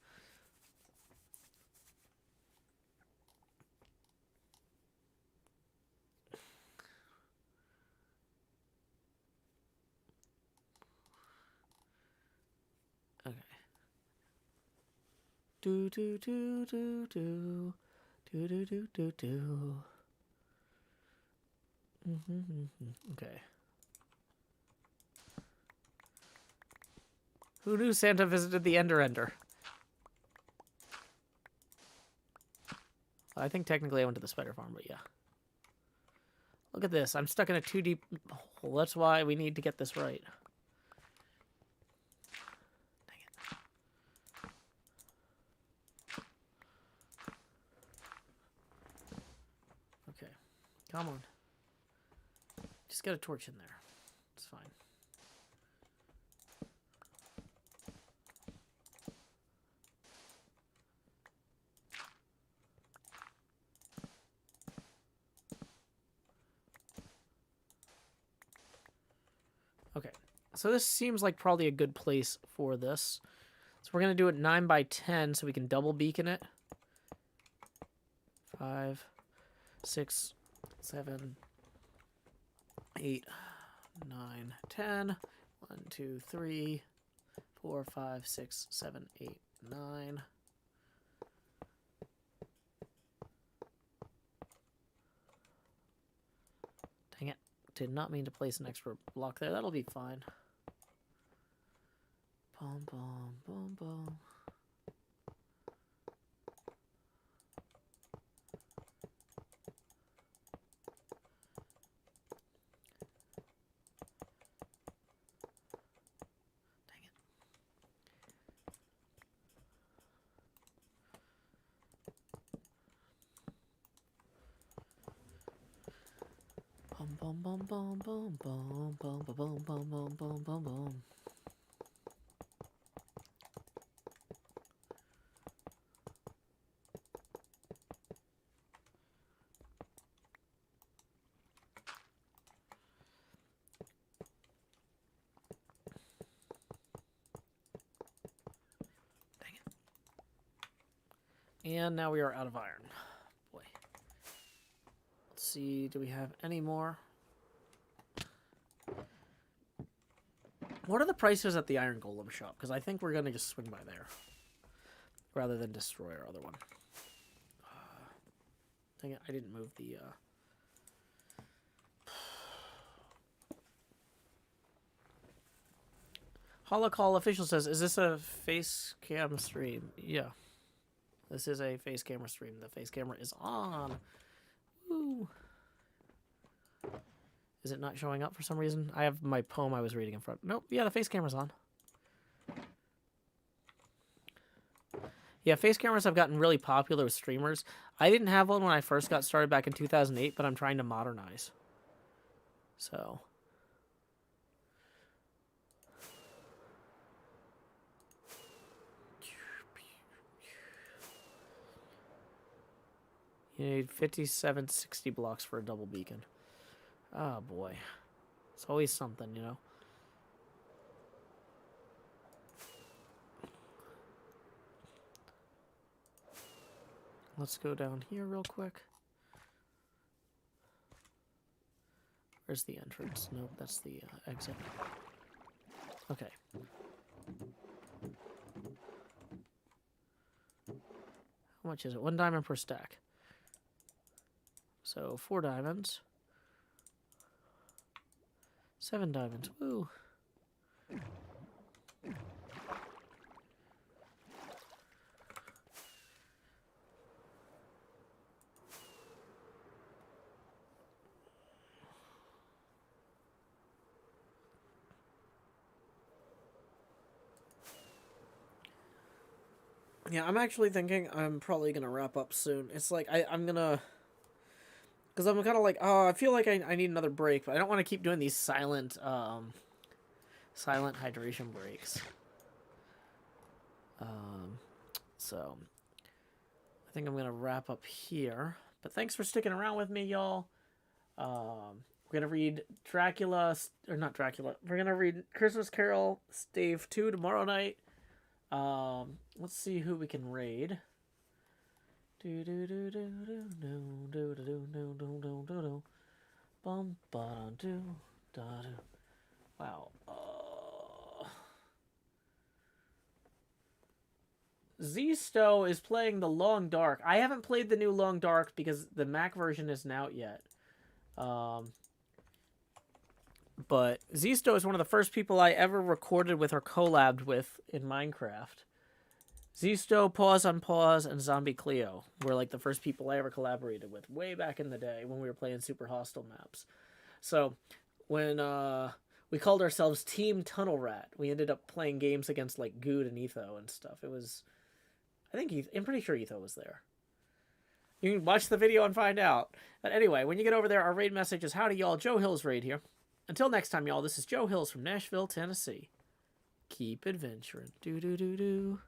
Okay. Do do do do do do do do do do. Okay. Who knew Santa visited the Ender? I think technically I went to the spider farm, but yeah. Look at this. I'm stuck in a too deep hole. That's why we need to get this right. Dang it. Okay. Come on. Just get a torch in there. It's fine. Okay, so this seems like probably a good place for this. So we're going to do it 9 by 10 so we can double beacon it. 5, 6, 7, 8, 9, 10. 1, 2, 3, 4, 5, 6, 7, 8, 9. Dang it. Did not mean to place an extra block there. That'll be fine. Boom, boom, boom, boom. Boom, boom, boom, boom, boom, boom, boom, boom, boom, boom, boom, boom, boom. Dang it. And now we are out of iron. Boy. Let's see, do we have any more? What are the prices at the Iron Golem shop? Because I think we're going to just swing by there. Rather than destroy our other one. Dang it, I didn't move the... Holocall official says, is this a face cam stream? Yeah. This is a face camera stream. The face camera is on. Woo. Is it not showing up for some reason? I have my poem I was reading in front. Nope. Yeah, the face camera's on. Yeah, face cameras have gotten really popular with streamers. I didn't have one when I first got started back in 2008, but I'm trying to modernize. So... You need 57, 60 blocks for a double beacon. Oh, boy. It's always something, you know? Let's go down here real quick. Where's the entrance? Nope, that's the exit. Okay. How much is it? 1 diamond per stack. So 4 diamonds. 7 diamonds. Woo. Yeah, I'm actually thinking I'm probably going to wrap up soon. It's like, I'm going to... Because I'm kind of like, oh, I feel like I need another break, but I don't want to keep doing these silent hydration breaks. So, I think I'm going to wrap up here. But thanks for sticking around with me, y'all. We're going to read Dracula, or not Dracula, we're going to read Christmas Carol, Stave II tomorrow night. Let's see who we can raid. Wow. Z-Stow is playing the Long Dark. I haven't played the new Long Dark because the Mac version isn't out yet. But Z-Stow is one of the first people I ever recorded with or collabed with in Minecraft. Z-Stow, Pause on Pause, and Zombie Cleo were like the first people I ever collaborated with way back in the day when we were playing super hostile maps. So when we called ourselves Team Tunnel Rat, we ended up playing games against like Good and Etho and stuff. It was, I'm pretty sure Etho was there. You can watch the video and find out. But anyway, when you get over there, our raid message is, howdy y'all, Joe Hills raid here. Until next time, y'all, this is Joe Hills from Nashville, Tennessee. Keep adventuring. Do do do do.